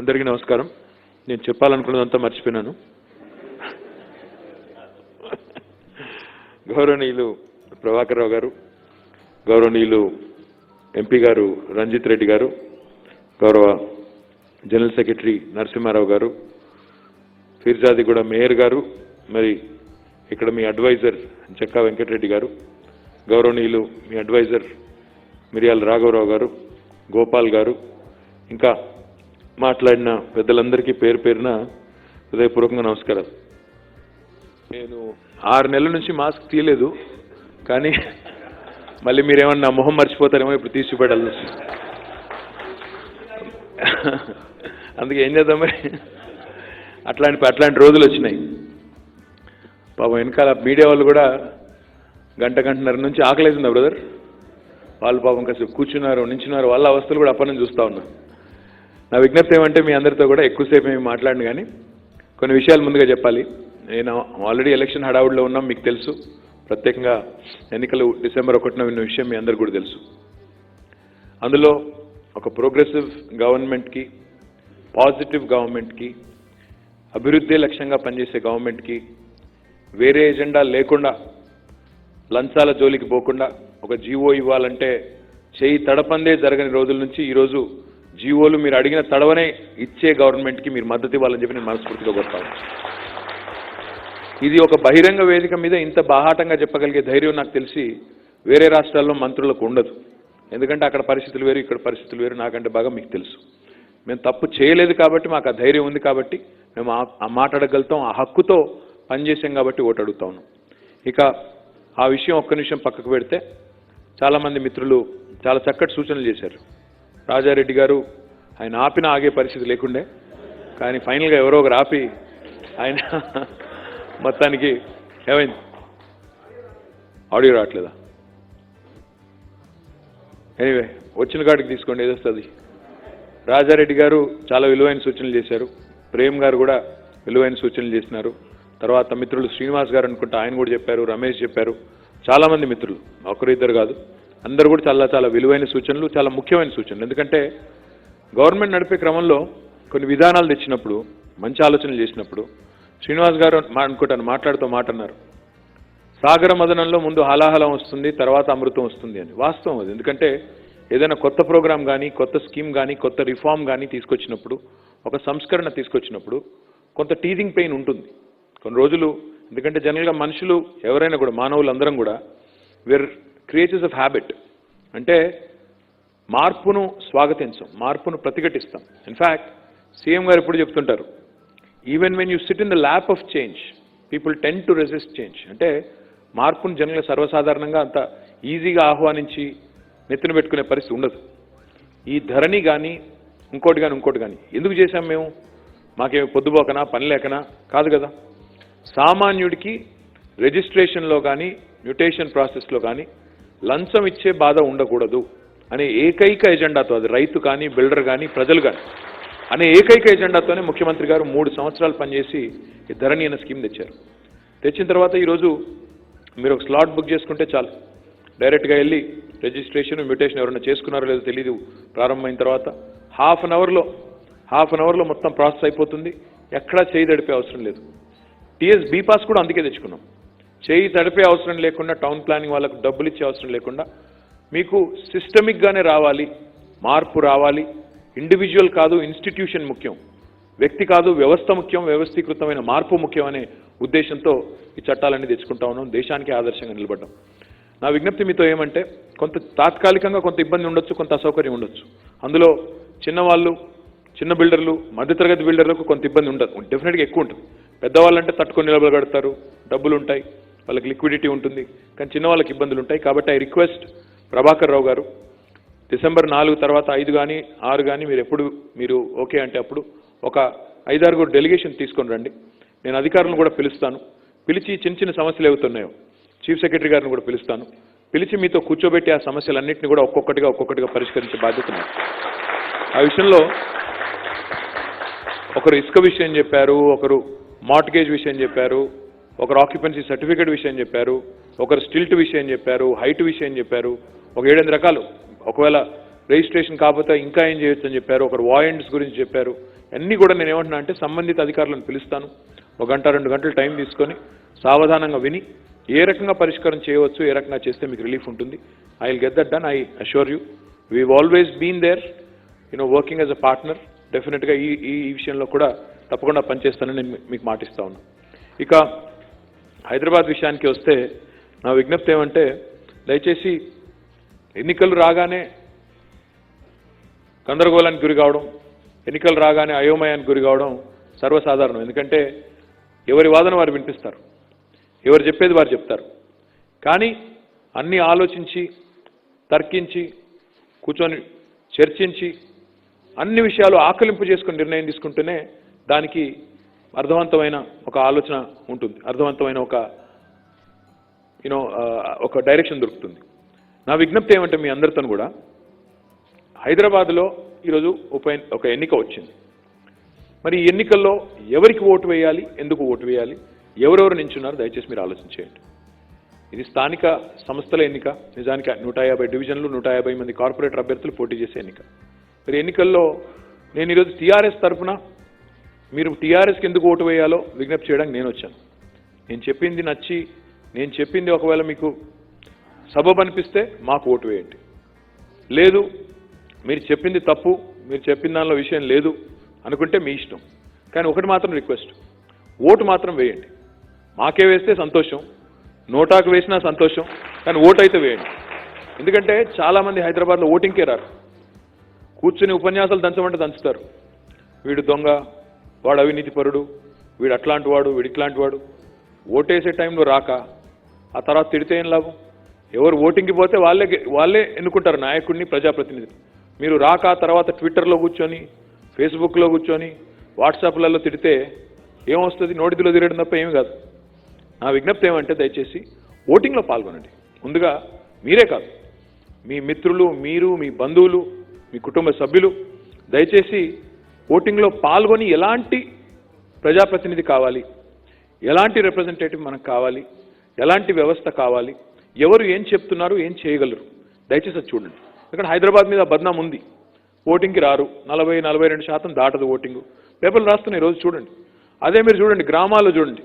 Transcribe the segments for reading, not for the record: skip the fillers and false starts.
అందరికీ నమస్కారం. నేను చెప్పాలనుకున్నదంతా మర్చిపోయాను. గౌరవనీయులు ప్రభాకర్ రావు గారు, గౌరవనీయులు ఎంపీ గారు రంజిత్ రెడ్డి గారు, గౌరవ జనరల్ సెక్రటరీ నరసింహారావు గారు, ఫిర్జాదిగూడ మేయర్ గారు, మరి ఇక్కడ మీ అడ్వైజర్ చెక్కా వెంకటరెడ్డి గారు, గౌరవనీయులు మీ అడ్వైజర్ మిరియాల రాఘవరావు గారు, గోపాల్ గారు, ఇంకా మాట్లాడిన పెద్దలందరికీ పేరు పేరున హృదయపూర్వకంగా నమస్కారాలు. నేను 6 నెలల నుంచి మాస్క్ తీయలేదు, కానీ మళ్ళీ మీరేమన్నా మొహం మర్చిపోతారేమో ఇప్పుడు తీసి చూపెట్టాలి. అందుకే ఏం చేద్దాం మరి, అట్లాంటి రోజులు వచ్చినాయి. పాపం వెనకాల మీడియా వాళ్ళు కూడా గంటన్నర నుంచి ఆకలేసిందా బ్రదర్, వాళ్ళు పాపం కాసేపు కూర్చున్నారు, నించున్నారు, వాళ్ళ అవస్థలు కూడా అప్పటి నుంచి చూస్తూ ఉన్నా. నా విజ్ఞప్తి ఏమంటే మీ అందరితో కూడా ఎక్కువసేపు ఏమి మాట్లాడిన కానీ కొన్ని విషయాలు ముందుగా చెప్పాలి. నేను ఆల్రెడీ ఎలక్షన్ హడావుడిలో ఉన్నాం, మీకు తెలుసు. ప్రత్యేకంగా ఎన్నికలు డిసెంబర్ 1న విన్న విషయం మీ అందరికీ కూడా తెలుసు. అందులో ఒక ప్రోగ్రెసివ్ గవర్నమెంట్కి, పాజిటివ్ గవర్నమెంట్కి, అభివృద్ధి లక్ష్యంగా పనిచేసే గవర్నమెంట్కి, వేరే ఎజెండా లేకుండా లంచాల జోలికి పోకుండా ఒక జీవో ఇవ్వాలంటే చేయి తడపందే జరగని రోజుల నుంచి ఈరోజు జీవోలు మీరు అడిగిన తడవనే ఇచ్చే గవర్నమెంట్కి మీరు మద్దతు ఇవ్వాలని చెప్పి నేను మనస్ఫూర్తిగా కోరుతాను. ఇది ఒక బహిరంగ వేదిక మీద ఇంత బాహాటంగా చెప్పగలిగే ధైర్యం నాకు తెలిసి వేరే రాష్ట్రాల్లో మంత్రులకు ఉండదు. ఎందుకంటే అక్కడ పరిస్థితులు వేరు, ఇక్కడ పరిస్థితులు వేరు. నాకంటే బాగా మీకు తెలుసు. మేము తప్పు చేయలేదు కాబట్టి మాకు ఆ ధైర్యం ఉంది కాబట్టి మేము ఆ మాట అడగలుగుతాం, ఆ హక్కుతో పనిచేసాం కాబట్టి ఓటు అడుగుతా ఉన్నాం. ఇక ఆ విషయం ఒక్క నిమిషం పక్కకు పెడితే చాలామంది మిత్రులు చాలా చక్కటి సూచనలు చేశారు. రాజారెడ్డి గారు ఆయన ఆపిన ఆగే పరిస్థితి లేకుండే, కానీ ఫైనల్గా ఎవరో ఒకరు ఆపి ఆయన మొత్తానికి ఏమైంది, ఆడియో రావట్లేదా? ఎనీవే వచ్చిన కాడికి తీసుకోండి, ఏదొస్తుంది. రాజారెడ్డి గారు చాలా విలువైన సూచనలు చేశారు, ప్రేమ్ గారు కూడా విలువైన సూచనలు చేసినారు. తర్వాత మిత్రులు శ్రీనివాస్ గారు అనుకుంటా ఆయన కూడా చెప్పారు, రమేష్ చెప్పారు, చాలామంది మిత్రులు, ఒకరిద్దరు కాదు, అందరూ కూడా చాలా విలువైన సూచనలు, చాలా ముఖ్యమైన సూచనలు. ఎందుకంటే గవర్నమెంట్ నడిపే క్రమంలో కొన్ని విధానాలు తెచ్చినప్పుడు, మంచి ఆలోచనలు చేసినప్పుడు శ్రీనివాస్ గారు అనుకుంటాను మాట్లాడుతూ మాట అన్నారు, సాగర మదనంలో ముందు హలాహలం వస్తుంది, తర్వాత అమృతం వస్తుంది అని. వాస్తవం అది. ఎందుకంటే ఏదైనా కొత్త ప్రోగ్రాం కానీ, కొత్త స్కీమ్ కానీ, కొత్త రిఫార్మ్ కానీ తీసుకొచ్చినప్పుడు, ఒక సంస్కరణ తీసుకొచ్చినప్పుడు కొంత టీజింగ్ పెయిన్ ఉంటుంది కొన్ని రోజులు. ఎందుకంటే జనరల్గా మనుషులు ఎవరైనా కూడా, మానవులందరం కూడా వేర్ క్రియేచర్స్ ఆఫ్ హ్యాబిట్. అంటే మార్పును స్వాగతించాం, మార్పును ప్రతిఘటిస్తాం. ఇన్ఫ్యాక్ట్ సీఎం గారు ఎప్పుడు చెప్తుంటారు, even when you SIT in the lap of change people tend to resist change. అంటే మార్పును జనరల్గా సర్వసాధారణంగా అంత ఈజీగా ఆహ్వానించి నెత్తిన పెట్టుకునే పరిస్థితి ఉండదు. ఈ ధరణి కానీ ఇంకోటి కానీ ఎందుకు చేశాం మేము? మాకేమి పొద్దుపోకనా, పని లేకనా? కాదు కదా. సామాన్యుడికి రిజిస్ట్రేషన్లో కానీ, మ్యూటేషన్ ప్రాసెస్లో కానీ లంచం ఇచ్చే బాధ ఉండకూడదు అనే ఏకైక ఎజెండాతో, అది రైతు కానీ, బిల్డర్ కానీ, ప్రజలు కానీ అనే ఏకైక ఎజెండాతోనే ముఖ్యమంత్రి గారు 3 సంవత్సరాలు పనిచేసి ఈ ధరణి అనే స్కీమ్ తెచ్చారు. తెచ్చిన తర్వాత ఈరోజు మీరు ఒక స్లాట్ బుక్ చేసుకుంటే చాలు, డైరెక్ట్గా వెళ్ళి రిజిస్ట్రేషన్, మ్యూటేషన్ ఎవరైనా చేసుకున్నారో లేదో తెలియదు, ప్రారంభమైన తర్వాత హాఫ్ అన్ అవర్లో మొత్తం ప్రాసెస్ అయిపోతుంది. ఎక్కడా చేయి తడిపే అవసరం లేదు. టీఎస్ బీపాస్ కూడా అందుకే తెచ్చుకున్నాం. చేయి తడిపే అవసరం లేకుండా, టౌన్ ప్లానింగ్ వాళ్ళకు డబ్బులు ఇచ్చే అవసరం లేకుండా, మీకు సిస్టమిక్గానే రావాలి, మార్పు రావాలి. ఇండివిజువల్ కాదు, ఇన్స్టిట్యూషన్ ముఖ్యం, వ్యక్తి కాదు, వ్యవస్థ ముఖ్యం, వ్యవస్థీకృతమైన మార్పు ముఖ్యం అనే ఉద్దేశంతో ఈ చట్టాలన్నీ తెచ్చుకుంటా ఉన్నాం. దేశానికి ఆదర్శంగా నిలబడ్డాం. నా విజ్ఞప్తి మీతో ఏమంటే, కొంత తాత్కాలికంగా కొంత ఇబ్బంది ఉండొచ్చు, కొంత అసౌకర్యం ఉండొచ్చు. అందులో చిన్నవాళ్ళు, చిన్న బిల్డర్లు, మధ్యతరగతి బిల్డర్లకు కొంత ఇబ్బంది ఉండదు, డెఫినెట్గా ఎక్కువ ఉంటుంది. పెద్దవాళ్ళంటే తట్టుకొని నిలబడతారు, డబ్బులు ఉంటాయి, వాళ్ళకి లిక్విడిటీ ఉంటుంది. కానీ చిన్న వాళ్ళకి ఇబ్బందులు ఉంటాయి. కాబట్టి ఐ రిక్వెస్ట్ ప్రభాకర్ రావు గారు, డిసెంబర్ 4 తర్వాత 5 కానీ 6 కానీ మీరు ఓకే అంటే అప్పుడు ఒక 5-6 డెలిగేషన్ తీసుకొని రండి. నేను అధికారులను కూడా పిలుస్తాను. పిలిచి చిన్న సమస్యలు ఏవైతున్నాయో చీఫ్ సెక్రటరీ గారిని కూడా పిలిచి మీతో కూర్చోబెట్టి ఆ సమస్యలన్నింటినీ కూడా ఒక్కొక్కటిగా పరిష్కరించే బాధ్యత ఉంది. ఆ విషయంలో ఒకరు ఇసుక విషయం చెప్పారు, ఒకరు మార్ట్గేజ్ విషయం చెప్పారు, ఒకరు ఆక్యుపెన్సీ సర్టిఫికేట్ విషయం చెప్పారు, ఒకరు స్టిల్ట్ విషయం చెప్పారు, హైట్ విషయం చెప్పారు, ఒక 7-8 రకాలు. ఒకవేళ రిజిస్ట్రేషన్ కాకపోతే ఇంకా ఏం చేయొచ్చు అని చెప్పారు. ఒకరు వాయింట్స్ గురించి చెప్పారు. అన్నీ కూడా నేను ఏమంటున్నా అంటే సంబంధిత అధికారులను పిలుస్తాను, 1 గంట 2 గంటలు టైం తీసుకొని సావధానంగా విని ఏ రకంగా పరిష్కారం చేయవచ్చు, ఏ రకంగా చేస్తే మీకు రిలీఫ్ ఉంటుంది. I will get that done. I assure you we've always been there working as a partner. డెఫినెట్గా ఈ విషయంలో కూడా తప్పకుండా పనిచేస్తానని నేను మీకు మాటిస్తా ఉన్నాను. ఇక హైదరాబాద్ విషయానికి వస్తే నా విజ్ఞప్తి ఏమంటే, దయచేసి ఎన్నికలు రాగానే గందరగోళానికి గురి కావడం, ఎన్నికలు రాగానే అయోమయానికి గురి కావడం సర్వసాధారణం. ఎందుకంటే ఎవరి వాదన వారు వినిపిస్తారు, ఎవరు చెప్పేది వారు చెప్తారు. కానీ అన్నీ ఆలోచించి తర్కించి కూర్చొని చర్చించి అన్ని విషయాలు ఆకలింపు చేసుకుని నిర్ణయం తీసుకుంటేనే దానికి అర్థవంతమైన ఒక ఆలోచన ఉంటుంది, అర్థవంతమైన ఒక డైరెక్షన్ దొరుకుతుంది. నా విజ్ఞప్తి ఏమంటే మీ అందరితో కూడా, హైదరాబాద్లో ఈరోజు ఒక ఎన్నిక వచ్చింది. మరి ఈ ఎన్నికల్లో ఎవరికి ఓటు వేయాలి, ఎందుకు ఓటు వేయాలి, ఎవరెవరు నించున్నారు, దయచేసి మీరు ఆలోచించేయండి. ఇది స్థానిక సంస్థల ఎన్నిక. నిజానికి 150 డివిజన్లు, 150 మంది కార్పొరేటర్ అభ్యర్థులు పోటీ చేసే ఎన్నిక. మరి ఎన్నికల్లో నేను ఈరోజు టీఆర్ఎస్ తరఫున మీరు టీఆర్ఎస్కి ఎందుకు ఓటు వేయాలో విజ్ఞప్తి చేయడానికి నేను వచ్చాను. నేను చెప్పింది నచ్చి, నేను చెప్పింది ఒకవేళ మీకు సబబు అనిపిస్తే మాకు ఓటు వేయండి. లేదు మీరు చెప్పింది తప్పు, మీరు చెప్పిన దానిలో విషయం లేదు అనుకుంటే మీ ఇష్టం. కానీ ఒకటి మాత్రం రిక్వెస్ట్, ఓటు మాత్రం వేయండి. మాకే వేస్తే సంతోషం, నోటాకు వేసినా సంతోషం, కానీ ఓటు అయితే వేయండి. ఎందుకంటే చాలామంది హైదరాబాద్లో ఓటింగ్కే రారు. కూర్చుని ఉపన్యాసాలు దంచమంటే దంచుతారు. వీడు దొంగ, వాడు అవినీతిపరుడు, వీడు అట్లాంటి వాడు, వీడు ఇట్లాంటి వాడు. ఓటేసే టైంలో రాక ఆ తర్వాత తిడితే ఏం లాభం? ఎవరు ఓటింగ్కి పోతే వాళ్ళే ఎన్నుకుంటారు నాయకుడిని, ప్రజాప్రతినిధిని. మీరు రాక తర్వాత ట్విట్టర్లో కూర్చొని, ఫేస్బుక్లో కూర్చొని, వాట్సాప్లలో తిడితే ఏమొస్తుంది? నోటిదిలో తిరగడం తప్ప ఏమి కాదు. నా విజ్ఞప్తి ఏమంటే, దయచేసి ఓటింగ్లో పాల్గొనండి. ముందుగా మీరే కాదు, మీ మిత్రులు, మీరు, మీ బంధువులు, మీ కుటుంబ సభ్యులు దయచేసి ఓటింగ్లో పాల్గొని ఎలాంటి ప్రజాప్రతినిధి కావాలి, ఎలాంటి రిప్రజెంటేటివ్ మనకు కావాలి, ఎలాంటి వ్యవస్థ కావాలి, ఎవరు ఏం చెప్తున్నారు, ఏం చేయగలరు, దయచేసి అది చూడండి. ఇక్కడ హైదరాబాద్ మీద బద్నాం ఉంది, ఓటింగ్కి రారు, 40-42% దాటదు ఓటింగు. పేపర్లు రాస్తున్నాయి రోజు చూడండి. అదే మీరు చూడండి గ్రామాల్లో చూడండి,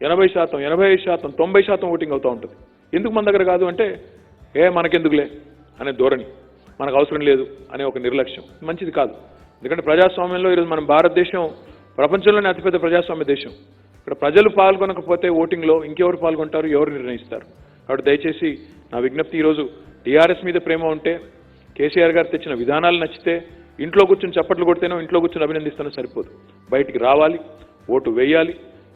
80%, 85%, 90% ఓటింగ్ అవుతూ ఉంటుంది. ఎందుకు మన దగ్గర కాదు అంటే, మనకెందుకులే అనే ధోరణి, మనకు అవసరం లేదు అనే ఒక నిర్లక్ష్యం. మంచిది కాదు. ఎందుకంటే ప్రజాస్వామ్యంలో ఈరోజు మన భారతదేశం ప్రపంచంలోనే అతిపెద్ద ప్రజాస్వామ్య దేశం. ఇక్కడ ప్రజలు పాల్గొనకపోతే ఓటింగ్లో ఇంకెవరు పాల్గొంటారు, ఎవరు నిర్ణయిస్తారు? కాబట్టి దయచేసి నా విజ్ఞప్తి, ఈరోజు టీఆర్ఎస్ మీద ప్రేమ ఉంటే, కేసీఆర్ గారు తెచ్చిన విధానాలు నచ్చితే, ఇంట్లో కూర్చొని చప్పట్లు కొడితేనో, ఇంట్లో కూర్చొని అభినందిస్తానో సరిపోదు. బయటికి రావాలి, ఓటు వేయాలి.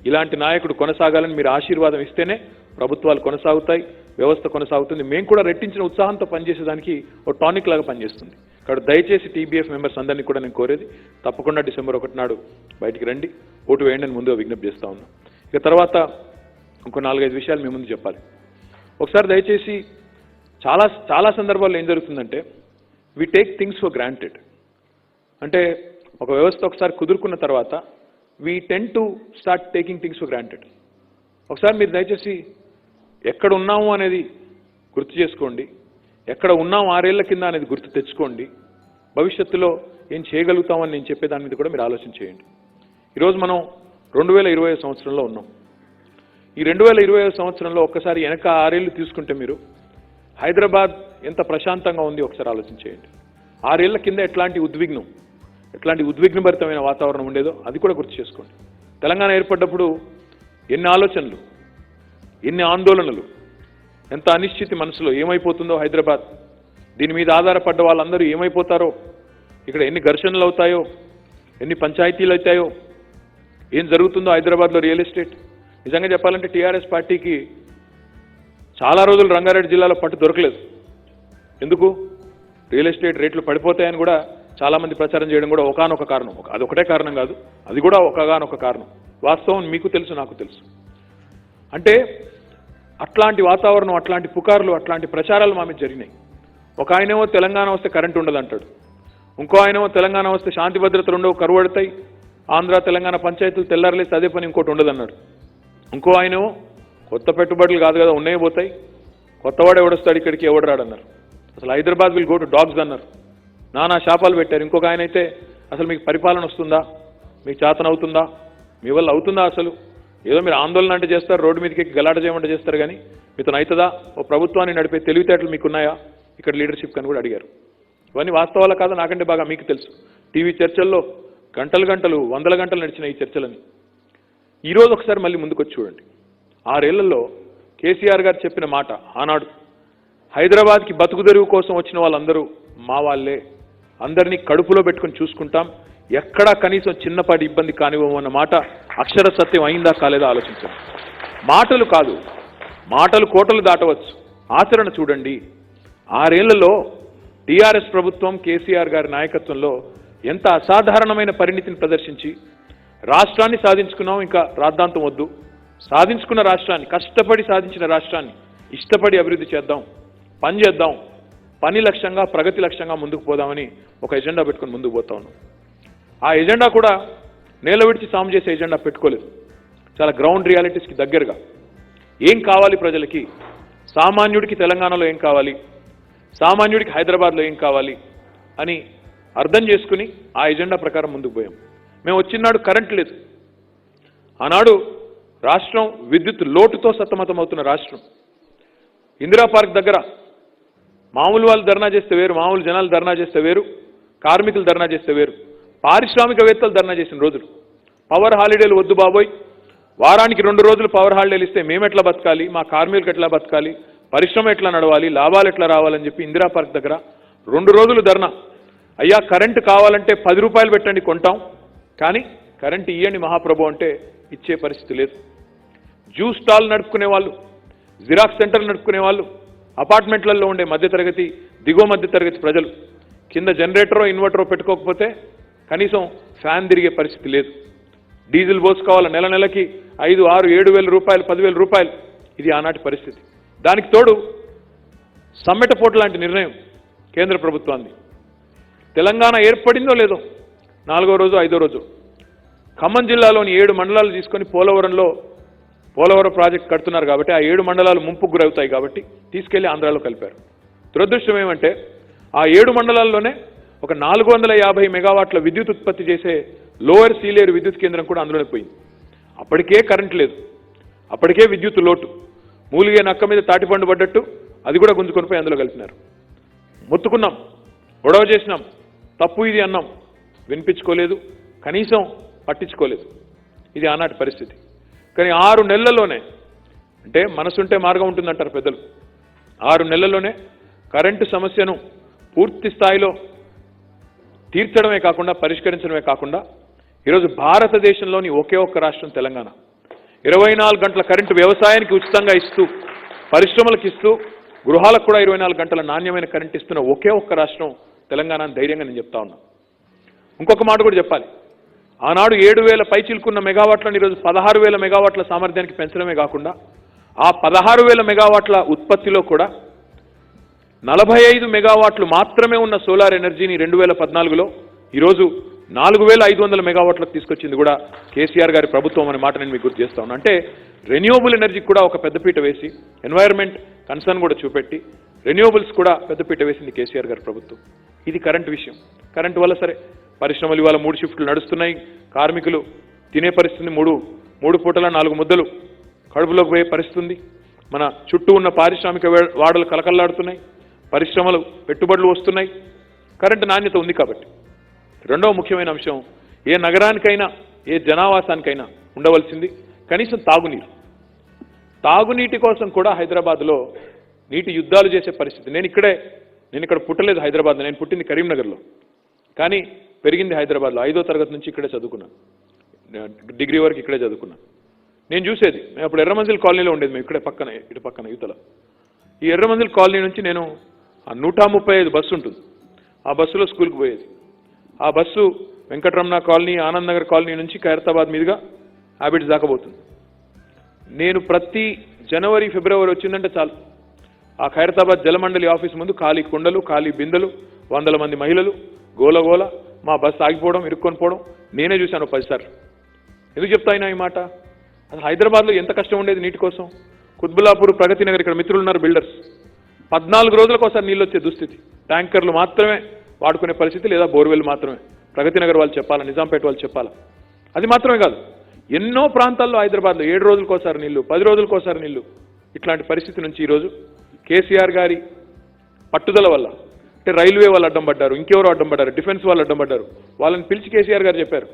ఇలాంటి నాయకుడు కొనసాగాలని మీరు ఆశీర్వాదం ఇస్తేనే ప్రభుత్వాలు కొనసాగుతాయి, వ్యవస్థ కొనసాగుతుంది. మేము కూడా రెట్టించిన ఉత్సాహంతో పనిచేసేదానికి ఒక టానిక్ లాగా పనిచేస్తుంది. కాబట్టి దయచేసి టీబీఎఫ్ మెంబర్స్ అందరినీ కూడా నేను కోరేది, తప్పకుండా డిసెంబర్ 1 నాడు బయటికి రండి, ఓటు వేయండి అని ముందుగా విజ్ఞప్తి చేస్తా ఉన్నాం. ఇక తర్వాత ఇంకో 4-5 విషయాలు మీ ముందు చెప్పాలి. ఒకసారి దయచేసి చాలా సందర్భాల్లో ఏం జరుగుతుందంటే, we take things for granted. అంటే ఒక వ్యవస్థ ఒకసారి కుదురుకున్న తర్వాత we tend to start taking things for granted. ఒకసారి మీరు దయచేసి ఎక్కడ ఉన్నాము అనేది గుర్తు చేసుకోండి, ఎక్కడ ఉన్నాము 6 ఏళ్ల కింద అనేది గుర్తు తెచ్చుకోండి. భవిష్యత్తులో ఏం చేయగలుగుతామని నేను చెప్పే దాని మీద కూడా మీరు ఆలోచన చేయండి. ఈరోజు మనం 2020 సంవత్సరంలో ఉన్నాం. ఈ 2020 సంవత్సరంలో ఒక్కసారి వెనక 6 ఏళ్ళు తీసుకుంటే మీరు హైదరాబాద్ ఎంత ప్రశాంతంగా ఉంది ఒకసారి ఆలోచన చేయండి. 6 ఏళ్ల కింద ఎట్లాంటి ఉద్విగ్నభరితమైన వాతావరణం ఉండేదో అది కూడా గుర్తు చేసుకోండి. తెలంగాణ ఏర్పడ్డప్పుడు ఎన్ని ఆలోచనలు, ఎన్ని ఆందోళనలు, ఎంత అనిశ్చితి మనసులో, ఏమైపోతుందో హైదరాబాద్, దీని మీద ఆధారపడ్డ వాళ్ళందరూ ఏమైపోతారో, ఇక్కడ ఎన్ని ఘర్షణలు అవుతాయో, ఎన్ని పంచాయతీలు అవుతాయో, ఏం జరుగుతుందో హైదరాబాద్లో రియల్ ఎస్టేట్. నిజంగా చెప్పాలంటే టీఆర్ఎస్ పార్టీకి చాలా రోజులు రంగారెడ్డి జిల్లాలో పట్టు దొరకలేదు. ఎందుకు? రియల్ ఎస్టేట్ రేట్లు పడిపోతాయని కూడా చాలామంది ప్రచారం చేయడం కూడా ఒకానొక కారణం. అది ఒకటే కారణం కాదు, అది కూడా ఒకగానొక కారణం. వాస్తవం మీకు తెలుసు, నాకు తెలుసు. అంటే అట్లాంటి వాతావరణం, అట్లాంటి పుకార్లు, అట్లాంటి ప్రచారాలు మా మీద జరిగినాయి. ఒక ఆయనేమో తెలంగాణ వస్తే కరెంటు ఉండదు అంటాడు, ఇంకో ఆయనేమో తెలంగాణ వస్తే శాంతి భద్రతలు ఉండవు, కరువు పడతాయి, ఆంధ్ర తెలంగాణ పంచాయతీలు తెల్లారలేస్తే అదే పని ఇంకోటి ఉండదన్నాడు. ఇంకో ఆయనేమో కొత్త పెట్టుబడులు కాదు కదా, ఉన్నాయే పోతాయి, కొత్తవాడు ఎవడొస్తాడు ఇక్కడికి, ఎవడు రాడన్నారు. అసలు Hyderabad will go to dogs అన్నారు, నానా శాపాలు పెట్టారు. ఇంకొక ఆయన అయితే అసలు మీకు పరిపాలన వస్తుందా? మీకు చేతనవుతుందా? మీ వల్ల అవుతుందా? అసలు ఏదో మీరు ఆందోళన అంటే చేస్తారు, రోడ్డు మీదకి గలాట చేయమంటే చేస్తారు, కానీ మీతో అవుతుందా? ఓ ప్రభుత్వాన్ని నడిపే తెలివితేటలు మీకున్నాయా ఇక్కడ లీడర్షిప్ అని కూడా అడిగారు. ఇవన్నీ వాస్తవాలా కాదా నాకంటే బాగా మీకు తెలుసు. టీవీ చర్చల్లో గంటలు గంటలు, వందల గంటలు నడిచిన ఈ చర్చలని ఈరోజు ఒకసారి మళ్ళీ ముందుకొచ్చి చూడండి. 6 ఏళ్లలో కేసీఆర్ గారు చెప్పిన మాట ఆనాడు, హైదరాబాద్కి బతుకుదెరువు కోసం వచ్చిన వాళ్ళందరూ మా వాళ్ళే, అందరినీ కడుపులో పెట్టుకుని చూసుకుంటాం, ఎక్కడా కనీసం చిన్నపాటి ఇబ్బంది కానివ్వమన్న మాట అక్షర సత్యం అయిందా కాలేదా ఆలోచించండి. మాటలు కాదు, మాటలు కోటలు దాటవచ్చు, ఆచరణ చూడండి. 6 ఏళ్లలో టీఆర్ఎస్ ప్రభుత్వం కేసీఆర్ గారి నాయకత్వంలో ఎంత అసాధారణమైన పరిణితిని ప్రదర్శించి రాష్ట్రాన్ని సాధించుకున్నాం. ఇంకా రాద్ధాంతం వద్దు, సాధించుకున్న రాష్ట్రాన్ని, కష్టపడి సాధించిన రాష్ట్రాన్ని ఇష్టపడి అభివృద్ధి చేద్దాం, పని చేద్దాం, పని లక్ష్యంగా ప్రగతి లక్ష్యంగా ముందుకు పోదామని ఒక ఎజెండా పెట్టుకుని ముందుకు పోతా ఉన్నాం. ఆ ఎజెండా కూడా నేల విడిచి సాము చేసే ఎజెండా పెట్టుకోలేదు. చాలా గ్రౌండ్ రియాలిటీస్కి దగ్గరగా ఏం కావాలి ప్రజలకి, సామాన్యుడికి తెలంగాణలో ఏం కావాలి, సామాన్యుడికి హైదరాబాద్లో ఏం కావాలి అని అర్థం చేసుకుని ఆ ఎజెండా ప్రకారం ముందుకు పోయాం. మేము వచ్చినాడు కరెంట్ లేదు. ఆనాడు రాష్ట్రం విద్యుత్ లోటుతో సతమతమవుతున్న రాష్ట్రం. ఇందిరా పార్క్ దగ్గర మామూలు వాళ్ళు ధర్నా చేస్తే వేరు, మామూలు జనాలు ధర్నా చేస్తే వేరు, కార్మికులు ధర్నా చేస్తే వేరు, పారిశ్రామికవేత్తలు ధర్నా చేసిన రోజులు. పవర్ హాలిడేలు వద్దు బాబోయ్, వారానికి 2 రోజులు పవర్ హాలిడేలు ఇస్తే మేము ఎట్లా బతకాలి, మా కార్మికులకు ఎట్లా బతకాలి, పరిశ్రమ ఎట్లా నడవాలి, లాభాలు ఎట్లా రావాలని చెప్పి ఇందిరా పార్క్ దగ్గర 2 రోజులు ధర్నా. అయ్యా కరెంటు కావాలంటే 10 రూపాయలు పెట్టండి కొంటాం, కానీ కరెంటు ఇయ్యండి మహాప్రభు అంటే ఇచ్చే పరిస్థితి లేదు. జ్యూస్ స్టాల్ నడుపుకునే వాళ్ళు, జిరాక్స్ సెంటర్ నడుపుకునే వాళ్ళు, అపార్ట్మెంట్లలో ఉండే మధ్యతరగతి, దిగువ మధ్యతరగతి ప్రజలు కింద జనరేటరో ఇన్వర్టరో పెట్టుకోకపోతే కనీసం ఫ్యాన్ తిరిగే పరిస్థితి లేదు. డీజిల్ పోసుకోవాలి నెల నెలకి 5, 6, 7 వేల రూపాయలు, 10,000 రూపాయలు. ఇది ఆనాటి పరిస్థితి. దానికి తోడు సమ్మెటపోటు లాంటి నిర్ణయం కేంద్ర ప్రభుత్వాన్ని. తెలంగాణ ఏర్పడిందో లేదో 4వ రోజు 5వ రోజు ఖమ్మం జిల్లాలోని 7 మండలాలు తీసుకొని పోలవరం ప్రాజెక్ట్ కడుతున్నారు కాబట్టి ఆ 7 మండలాలు ముంపుకు గురవుతాయి కాబట్టి తీసుకెళ్లి ఆంధ్రాలో కలిపారు. దురదృష్టం ఏమంటే ఆ 7 మండలాల్లోనే ఒక 450 మెగావాట్ల విద్యుత్ ఉత్పత్తి చేసే లోయర్ సీలేరు విద్యుత్ కేంద్రం కూడా అందులోనే పోయింది. అప్పటికే కరెంట్ లేదు, అప్పటికే విద్యుత్ లోటు, మూలిగే నక్క మీద తాటిపండు పడ్డట్టు అది కూడా గుంజుకొని పోయి అందులో కలిపినారు. మొత్తుకున్నాం, గొడవ చేసినాం, తప్పు ఇది అన్నాం, వినిపించుకోలేదు, కనీసం పట్టించుకోలేదు. ఇది ఆనాటి పరిస్థితి. కానీ 6 నెలల్లోనే, అంటే మనసుంటే మార్గం ఉంటుందంటారు పెద్దలు, 6 నెలల్లోనే కరెంటు సమస్యను పూర్తి స్థాయిలో తీర్చడమే కాకుండా, పరిష్కరించడమే కాకుండా ఈరోజు భారతదేశంలోని ఒకే ఒక్క రాష్ట్రం తెలంగాణ. 24 గంటల కరెంటు వ్యవసాయానికి ఉచితంగా ఇస్తూ, పరిశ్రమలకు ఇస్తూ, గృహాలకు కూడా 24 గంటల నాణ్యమైన కరెంటు ఇస్తున్న ఒకే ఒక్క రాష్ట్రం తెలంగాణ అని ధైర్యంగా నేను చెప్తా ఉన్నా. ఇంకొక మాట కూడా చెప్పాలి. ఆనాడు 7,000 పైచిలుకున్న మెగావాట్లను ఈరోజు 16,000 మెగావాట్ల సామర్థ్యానికి పెంచడమే కాకుండా ఆ 16,000 మెగావాట్ల ఉత్పత్తిలో కూడా 45 మెగావాట్లు మాత్రమే ఉన్న సోలార్ ఎనర్జీని 2014లో ఈరోజు 4,500 మెగావాట్లకు తీసుకొచ్చింది కూడా కేసీఆర్ గారి ప్రభుత్వం అనే మాట నేను మీకు గుర్తు చేస్తా ఉన్నా. అంటే రెన్యూవబుల్ ఎనర్జీకి కూడా ఒక పెద్దపీట వేసి, ఎన్వైరన్మెంట్ కన్సర్న్ కూడా చూపెట్టి రెన్యూవబుల్స్ కూడా పెద్దపీట వేసింది కేసీఆర్ గారి ప్రభుత్వం. ఇది కరెంట్ విషయం. కరెంటు వల్ల సరే పరిశ్రమలు ఇవాళ 3 షిఫ్ట్లు నడుస్తున్నాయి, కార్మికులు తినే పరిస్థితి, మూడు పూటల 4 ముద్దలు కడుపులోకి పోయే పరిస్థితి. మన చుట్టూ ఉన్న పారిశ్రామిక వాడలు కలకల్లాడుతున్నాయి, పరిశ్రమలు పెట్టుబడులు వస్తున్నాయి, కరెంటు నాణ్యత ఉంది. కాబట్టి రెండవ ముఖ్యమైన అంశం, ఏ నగరానికైనా ఏ జనావాసానికైనా ఉండవలసింది కనీసం తాగునీరు. తాగునీటి కోసం కూడా హైదరాబాద్లో నీటి యుద్ధాలు చేసే పరిస్థితి. నేను ఇక్కడ పుట్టలేదు హైదరాబాద్, నేను పుట్టింది కరీంనగర్లో, కానీ పెరిగింది హైదరాబాద్లో. 5వ తరగతి నుంచి ఇక్కడే చదువుకున్నాను, డిగ్రీ వరకు ఇక్కడే చదువుకున్నాను. నేను చూసేది, మేము అప్పుడు ఎర్రమంజిల్ కాలనీలో ఉండేది, మేము ఇక్కడే ఇటు పక్కన యువతల. ఈ ఎర్రమంజిల్ కాలనీ నుంచి నేను 135 బస్సు ఉంటుంది, ఆ బస్సులో స్కూల్కి పోయేది. ఆ bus Venkataramana colony, Anand Nagar colony నుంచి ఖైరతాబాద్ మీదుగా హ్యాబిట్స్ దాకా పోతుంది. నేను ప్రతి జనవరి ఫిబ్రవరి వచ్చిందంటే చాలు, ఆ ఖైరతాబాద్ జలమండలి ఆఫీస్ ముందు ఖాళీ కుండలు, ఖాళీ బిందెలు, 100 మంది మహిళలు, గోలగోల, మా బస్సు ఆగిపోవడం, ఇరుక్కొని పోవడం నేనే చూశాను 10 సార్లు. ఎందుకు చెప్తా అయినా ఈ మాట? అసలు హైదరాబాద్లో ఎంత కష్టం ఉండేది నీటి కోసం. కుత్బుల్లాపూర్, ప్రగతి నగర్, ఇక్కడ మిత్రులు ఉన్నారు బిల్డర్స్, 14 రోజులకు ఒకసారి నీళ్ళు వచ్చే దుస్థితి. ట్యాంకర్లు మాత్రమే వాడుకునే పరిస్థితి, లేదా బోర్వెల్ మాత్రమే. ప్రగతి నగర్ వాళ్ళు చెప్పాలా, నిజాంపేట వాళ్ళు చెప్పాలా. అది మాత్రమే కాదు, ఎన్నో ప్రాంతాల్లో హైదరాబాద్లో 7 రోజులకోసారి నీళ్లు, 10 రోజులకోసారి నీళ్లు, ఇట్లాంటి పరిస్థితి నుంచి ఈరోజు కేసీఆర్ గారి పట్టుదల వల్ల, అంటే రైల్వే వాళ్ళు అడ్డం పడ్డారు, ఇంకెవరో అడ్డం పడ్డారు, డిఫెన్స్ వాళ్ళు అడ్డం పడ్డారు, వాళ్ళని పిలిచి కేసీఆర్ గారు చెప్పారు,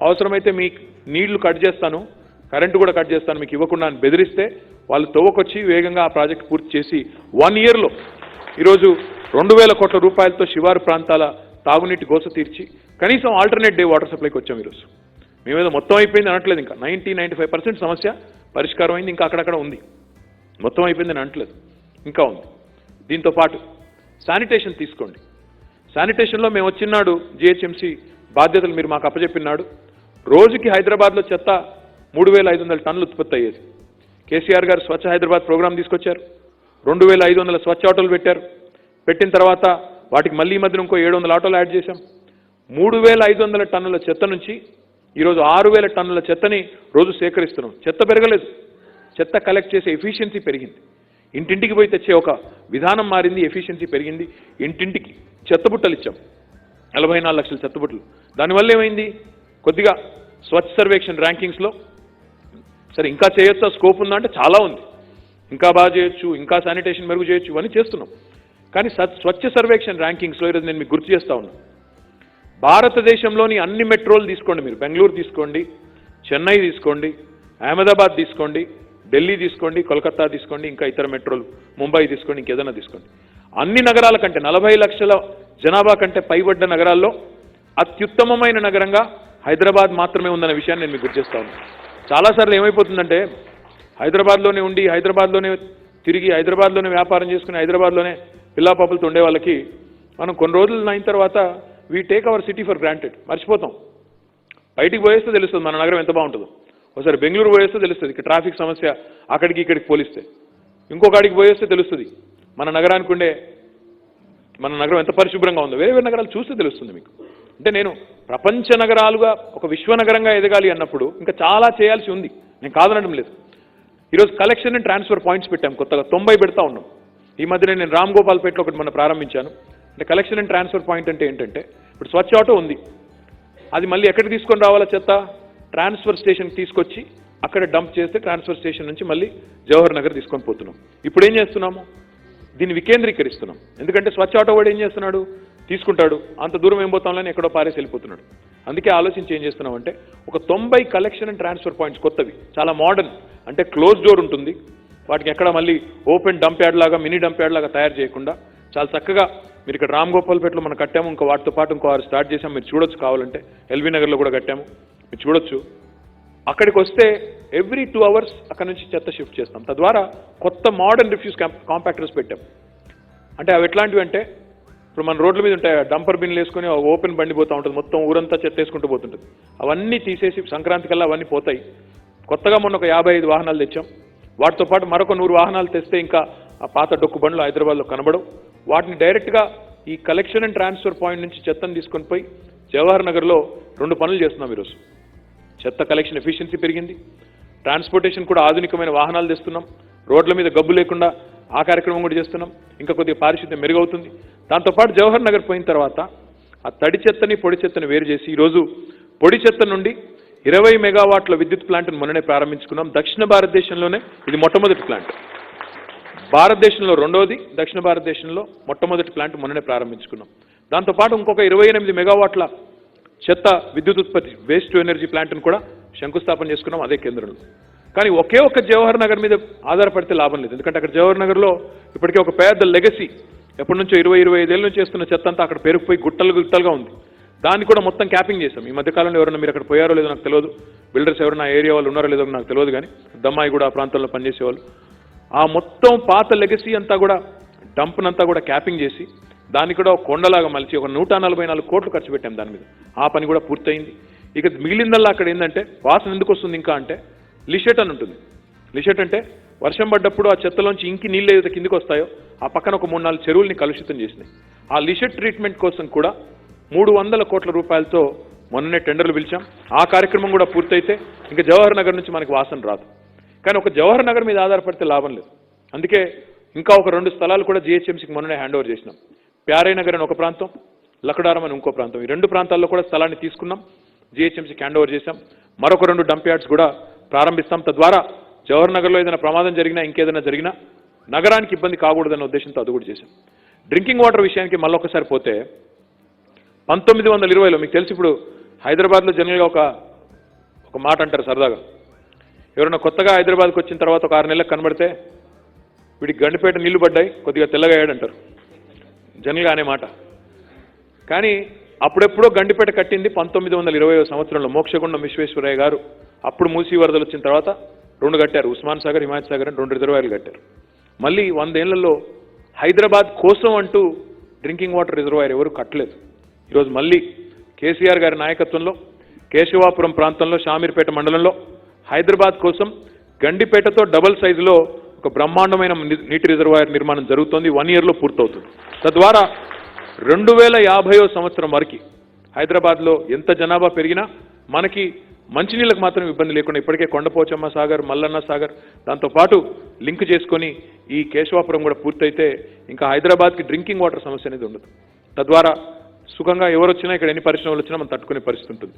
అవసరమైతే మీ నీళ్లు కట్ చేస్తాను, కరెంటు కూడా కట్ చేస్తాను మీకు ఇవ్వకుండా అని బెదిరిస్తే వాళ్ళు తవ్వకొచ్చి వేగంగా ఆ ప్రాజెక్ట్ పూర్తి చేసి 1 ఇయర్లో ఈరోజు 2,000 కోట్ల రూపాయలతో శివారు ప్రాంతాల తాగునీటి గోస తీర్చి కనీసం ఆల్టర్నేట్ డే వాటర్ సప్లైకి వచ్చాం ఈరోజు. మేమేదో మొత్తం అయిపోయింది అనట్లేదు, ఇంకా 90-95% సమస్య పరిష్కారం అయింది, ఇంకా అక్కడక్కడ ఉంది, మొత్తం అయిపోయింది అని అనట్లేదు, ఇంకా ఉంది. దీంతో పాటు శానిటేషన్ తీసుకోండి. శానిటేషన్లో మేము వచ్చినాడు జిహెచ్ఎంసీ బాధ్యతలు మీరు మాకు అప్పచెప్పినాడు, రోజుకి హైదరాబాద్లో చెత్త 3,500 టన్నులు ఉత్పత్తి అయ్యేది. కేసీఆర్ గారు స్వచ్ఛ హైదరాబాద్ ప్రోగ్రాం తీసుకొచ్చారు, 2,500 స్వచ్ఛ ఆటోలు పెట్టారు. పెట్టిన తర్వాత వాటికి మళ్ళీ ఈ మధ్యన ఇంకో 700 ఆటోలు యాడ్ చేశాం. 3,500 టన్నుల చెత్త నుంచి ఈరోజు 6,000 టన్నుల చెత్తని రోజు సేకరిస్తున్నాం. చెత్త పెరగలేదు, చెత్త కలెక్ట్ చేసే ఎఫిషియన్సీ పెరిగింది. ఇంటింటికి పోయి తెచ్చే ఒక విధానం మారింది, ఎఫిషియన్సీ పెరిగింది. ఇంటింటికి చెత్తబుట్టలు ఇచ్చాం, 44 లక్షల చెత్తబుట్టలు. దానివల్ల ఏమైంది, కొద్దిగా స్వచ్ఛ సర్వేక్షణ్ ర్యాంకింగ్స్లో సరే ఇంకా చేయొచ్చా, స్కోప్ ఉందా అంటే చాలా ఉంది, ఇంకా బాగా చేయొచ్చు, ఇంకా శానిటేషన్ మెరుగు చేయొచ్చు, ఇవన్నీ చేస్తున్నాం. కానీ స్వచ్ఛ సర్వేక్షణ్ ర్యాంకింగ్స్లో ఈరోజు నేను మీకు గుర్తు చేస్తా ఉన్నాను, భారతదేశంలోని అన్ని మెట్రోలు తీసుకోండి, మీరు బెంగళూరు తీసుకోండి, చెన్నై తీసుకోండి, అహ్మదాబాద్ తీసుకోండి, ఢిల్లీ తీసుకోండి, కోల్కతా తీసుకోండి, ఇంకా ఇతర మెట్రోలు, ముంబై తీసుకోండి, ఇంకేదైనా తీసుకోండి, అన్ని నగరాల కంటే 40 లక్షల జనాభా కంటే పైబడ్డ నగరాల్లో అత్యుత్తమమైన నగరంగా హైదరాబాద్ మాత్రమే ఉందన్న విషయాన్ని నేను మీకు గుర్తు చేస్తా ఉన్నాను. చాలాసార్లు ఏమైపోతుందంటే హైదరాబాద్లోనే ఉండి, హైదరాబాద్లోనే తిరిగి, హైదరాబాద్లోనే వ్యాపారం చేసుకుని, హైదరాబాద్లోనే పిల్లాపాపలతో ఉండే వాళ్ళకి మనం కొన్ని రోజులు అయిన తర్వాత we take our city for granted, మర్చిపోతాం. బయటికి పోయేస్తే తెలుస్తుంది మన నగరం ఎంత బాగుంటుందో. ఒకసారి బెంగళూరు పోయేస్తే తెలుస్తుంది ఇక్కడ ట్రాఫిక్ సమస్య అక్కడికి ఇక్కడికి పోలిస్తే, ఇంకొక అడిగి పోయేస్తే తెలుస్తుంది మన నగరానికి ఉండే, మన నగరం ఎంత పరిశుభ్రంగా ఉందో. వేరే వేరే నగరాలు చూస్తే తెలుస్తుంది మీకు. అంటే నేను ప్రపంచ నగరాలుగా ఒక విశ్వనగరంగా ఎదగాలి అన్నప్పుడు ఇంకా చాలా చేయాల్సి ఉంది, నేను కాదనడం లేదు. ఈరోజు కలెక్షన్ అండ్ ట్రాన్స్ఫర్ పాయింట్స్ పెట్టాం, కొత్తగా 90 పెడతా ఉన్నాం. ఈ మధ్యనే నేను రామ్ గోపాల్పేటలో ఒకటి మొన్న ప్రారంభించాను. అంటే కలెక్షన్ అండ్ ట్రాన్స్ఫర్ పాయింట్ అంటే ఏంటంటే, ఇప్పుడు స్వచ్ఛ ఆటో ఉంది, అది మళ్ళీ ఎక్కడికి తీసుకొని రావాలా చెత్త, ట్రాన్స్ఫర్ స్టేషన్కి తీసుకొచ్చి అక్కడ డంప్ చేస్తే ట్రాన్స్ఫర్ స్టేషన్ నుంచి మళ్ళీ జవహర్ నగర్ తీసుకొని పోతున్నాం. ఇప్పుడు ఏం చేస్తున్నాము, దీన్ని వికేంద్రీకరిస్తున్నాం. ఎందుకంటే స్వచ్ఛ ఆటో వాడు ఏం చేస్తున్నాడు, తీసుకుంటాడు, అంత దూరం ఏం పోతాంలని ఎక్కడో పారేసి వెళ్ళిపోతున్నాడు. అందుకే ఆలోచించి ఏం చేస్తున్నామంటే ఒక 90 కలెక్షన్ అండ్ ట్రాన్స్ఫర్ పాయింట్స్ కొత్తవి, చాలా మోడర్న్, అంటే క్లోజ్ డోర్ ఉంటుంది, వాటికి ఎక్కడ మళ్ళీ ఓపెన్ డంప్ యార్డ్ లాగా, మినీ డంప్ యార్డ్ లాగా తయారు చేయకుండా చాలా చక్కగా మీరు ఇక్కడ రామ్ గోపాల్పేటలో మనం కట్టాము, ఇంకా వాటితో పాటు ఇంకో 6 స్టార్ట్ చేసాము, మీరు చూడొచ్చు, కావాలంటే ఎల్బీ నగర్లో కూడా కట్టాము, మీరు చూడొచ్చు. అక్కడికి వస్తే ఎవ్రీ 2 అవర్స్ అక్కడ నుంచి చెత్త షిఫ్ట్ చేస్తాం. తద్వారా కొత్త మోడర్న్ రిఫ్యూజ్ కాంపాక్టర్స్ పెట్టాం. అంటే అవి ఎట్లాంటివి అంటే, ఇప్పుడు మన రోడ్ల మీద ఉంటాయి డంపర్ బిన్లు వేసుకొని ఓపెన్ బండి పోతూ ఉంటుంది, మొత్తం ఊరంతా చెత్త వేసుకుంటూ పోతుంటుంది, అవన్నీ తీసేసి సంక్రాంతి కల్లా అవన్నీ పోతాయి. కొత్తగా మొన్న ఒక 55 వాహనాలు తెచ్చాం, వాటితో పాటు మరొక 100 వాహనాలు తెస్తే ఇంకా ఆ పాత డొక్కు బండ్లు హైదరాబాద్లో కనబడవు. వాటిని డైరెక్ట్గా ఈ కలెక్షన్ అండ్ ట్రాన్స్ఫర్ పాయింట్ నుంచి చెత్తను తీసుకొని పోయి జవహర్ నగర్లో 2 పనులు చేస్తున్నాం ఈరోజు. చెత్త కలెక్షన్ ఎఫిషియన్సీ పెరిగింది, ట్రాన్స్పోర్టేషన్ కూడా ఆధునికమైన వాహనాలు తెస్తున్నాం, రోడ్ల మీద గబ్బు లేకుండా ఆ కార్యక్రమం కూడా చేస్తున్నాం, ఇంకా కొద్దిగా పారిశుద్ధ్యం మెరుగవుతుంది. దాంతోపాటు జవహర్ నగర్ పోయిన తర్వాత ఆ తడి చెత్తని పొడి చెత్తని వేరు చేసి ఈరోజు పొడి చెత్త నుండి 20 మెగావాట్ల విద్యుత్ ప్లాంట్ను మొన్ననే ప్రారంభించుకున్నాం. దక్షిణ భారతదేశంలోనే ఇది మొట్టమొదటి ప్లాంట్, భారతదేశంలో రెండోది, దక్షిణ భారతదేశంలో మొట్టమొదటి ప్లాంట్ మొన్ననే ప్రారంభించుకున్నాం. దాంతోపాటు ఇంకొక 28 మెగావాట్ల చెత్త విద్యుత్ ఉత్పత్తి వేస్ట్ టు ఎనర్జీ ప్లాంట్ను కూడా శంకుస్థాపన చేసుకున్నాం అదే కేంద్రంలో. కానీ ఒకే ఒక్క జవహర్ నగర్ మీద ఆధారపడితే లాభం లేదు, ఎందుకంటే అక్కడ జవహర్ నగర్లో ఇప్పటికే ఒక పెద్ద లెగసీ, ఎప్పటి నుంచో 20-25 ఏళ్ళ నుంచి చేస్తున్న చెత్త అంతా అక్కడ పేరుకుపోయి గుట్టలుగా ఉంది. దాన్ని కూడా మొత్తం క్యాపింగ్ చేశాం. ఈ మధ్యకాలంలో ఎవరైనా మీరు అక్కడ పోయారో లేదో నాకు తెలియదు, బిల్డర్స్ ఎవరైనా ఏరియా వాళ్ళు ఉన్నారో లేదో నాకు తెలియదు, కానీ దమ్మాయి కూడా ఆ ప్రాంతంలో పనిచేసేవాళ్ళు ఆ మొత్తం పాత లెగసీ అంతా కూడా డంప్నంతా కూడా క్యాపింగ్ చేసి దాన్ని కూడా కొండలాగా మలిచి ఒక 144 కోట్లు ఖర్చు పెట్టాం దాని మీద. ఆ పని కూడా పూర్తయింది. ఇక మిగిలిందల్లా అక్కడ ఏంటంటే వాసన ఎందుకు వస్తుంది ఇంకా అంటే, లిషెట్ అని ఉంటుంది. లిషెట్ అంటే వర్షం పడ్డప్పుడు ఆ చెత్తలోంచి ఇంకి నీళ్ళు ఏదైతే కిందికి వస్తాయో ఆ పక్కన ఒక 3-4 చెరువుల్ని కలుషితం చేసినాయి. ఆ లిషెట్ ట్రీట్మెంట్ కోసం కూడా 300 కోట్ల రూపాయలతో మొన్ననే టెండర్లు పిలిచాం. ఆ కార్యక్రమం కూడా పూర్తయితే ఇంకా జవహర్ నగర్ నుంచి మనకి వాసన రాదు. కానీ ఒక జవహర్ నగర్ మీద ఆధారపడితే లాభం లేదు. అందుకే ఇంకా ఒక 2 స్థలాలు కూడా జిహెచ్ఎంసీకి మొన్ననే హ్యాండ్ ఓవర్ చేసినాం. ప్యారే నగర్ అని ఒక ప్రాంతం, లకడారం అని ఇంకో ప్రాంతం. ఈ రెండు ప్రాంతాల్లో కూడా స్థలాన్ని తీసుకున్నాం, జీహెచ్ఎంసీకి హ్యాండ్ ఓవర్ చేశాం. మరొక 2 డంప్ యార్డ్స్ కూడా ప్రారంభిస్తాం. తద్వారా జవహర్ నగర్లో ఏదైనా ప్రమాదం జరిగినా ఇంకేదైనా జరిగినా నగరానికి ఇబ్బంది కాకూడదన్న ఉద్దేశంతో అది కూడా చేశాం. డ్రింకింగ్ వాటర్ విషయానికి మళ్ళొకసారి పోతే 1920లో మీకు తెలిసి ఇప్పుడు హైదరాబాద్లో జనరల్గా ఒక మాట అంటారు సరదాగా, ఎవరైనా కొత్తగా హైదరాబాద్కి వచ్చిన తర్వాత ఒక 6 నెలలకు కనబడితే వీడికి గండిపేట నీళ్లు పడ్డాయి కొద్దిగా తెల్లగా అయ్యాడంటారు జనరల్గా అనే మాట. కానీ అప్పుడెప్పుడో గండిపేట కట్టింది 1920వ సంవత్సరంలో మోక్షగుండం విశ్వేశ్వరయ్య గారు. అప్పుడు మూసీ వరదలు వచ్చిన తర్వాత 2 కట్టారు, ఉస్మాన్ సాగర్, హిమాయత్ సాగర్ అని 2 రిజర్వాయర్లు కట్టారు. మళ్ళీ 100 ఏళ్లలో హైదరాబాద్ కోసం అంటూ డ్రింకింగ్ వాటర్ రిజర్వాయర్ ఎవరు కట్టలేదు. ఈరోజు మళ్ళీ కేసీఆర్ గారి నాయకత్వంలో కేశవాపురం ప్రాంతంలో షామీర్పేట మండలంలో హైదరాబాద్ కోసం గండిపేటతో డబల్ సైజులో ఒక బ్రహ్మాండమైన నీటి రిజర్వాయర్ నిర్మాణం జరుగుతోంది. 1 ఇయర్లో పూర్తవుతుంది. తద్వారా 2050వ సంవత్సరం వరకు హైదరాబాద్లో ఎంత జనాభా పెరిగినా మనకి మంచినీళ్ళకు మాత్రం ఇబ్బంది లేకుండా ఇప్పటికే కొండపోచమ్మ సాగర్, మల్లన్న సాగర్ దాంతోపాటు లింక్ చేసుకొని ఈ కేశవాపురం కూడా పూర్తయితే ఇంకా హైదరాబాద్కి డ్రింకింగ్ వాటర్ సమస్య అనేది ఉండదు. తద్వారా సుఖంగా ఎవరు వచ్చినా ఇక్కడ ఎన్ని పరిశ్రమలు వచ్చినా మనం తట్టుకునే పరిస్థితి ఉంటుంది.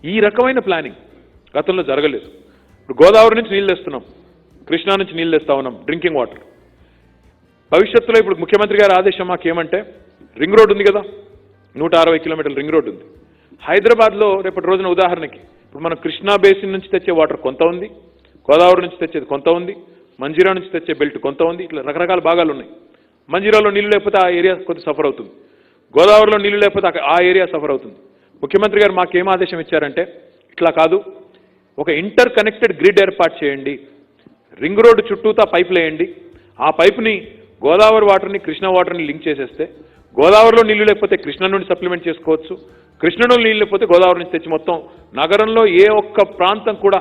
ఈ రకమైన ప్లానింగ్ గతంలో జరగలేదు. ఇప్పుడు గోదావరి నుంచి నీళ్ళు తెస్తున్నాం, కృష్ణా నుంచి నీళ్ళు తెస్తా ఉన్నాం డ్రింకింగ్ వాటర్. భవిష్యత్తులో ఇప్పుడు ముఖ్యమంత్రి గారి ఆదేశం మాకేమంటే రింగ్ రోడ్ ఉంది కదా, 160 కిలోమీటర్ల రింగ్ రోడ్ ఉంది. హైదరాబాద్లో రేపటి రోజున ఉదాహరణకి ఇప్పుడు మనం కృష్ణా బేసిన్ నుంచి తెచ్చే వాటర్ కొంత ఉంది, గోదావరి నుంచి తెచ్చేది కొంత ఉంది, మంజీరా నుంచి తెచ్చే బెల్ట్ కొంత ఉంది. ఇట్లా రకరకాల భాగాలు ఉన్నాయి. మంజీరాలో నీళ్లు లేకపోతే ఆ ఏరియా కొద్ది సఫర్ అవుతుంది, గోదావరిలో నీళ్లు లేకపోతే ఆ ఏరియా సఫర్ అవుతుంది. ముఖ్యమంత్రి గారు మాకేం ఆదేశం ఇచ్చారంటే ఇట్లా కాదు, ఒక ఇంటర్ కనెక్టెడ్ గ్రిడ్ ఏర్పాటు చేయండి, రింగ్ రోడ్డు చుట్టూతా పైపులు వేయండి, ఆ పైపుని గోదావరి వాటర్ని కృష్ణా వాటర్ని లింక్ చేసేస్తే గోదావరిలో నీళ్లు లేకపోతే కృష్ణ నుండి సప్లిమెంట్ చేసుకోవచ్చు, కృష్ణలో నీళ్ళు లేకపోతే గోదావరి నుంచి తెచ్చి మొత్తం నగరంలో ఏ ఒక్క ప్రాంతం కూడా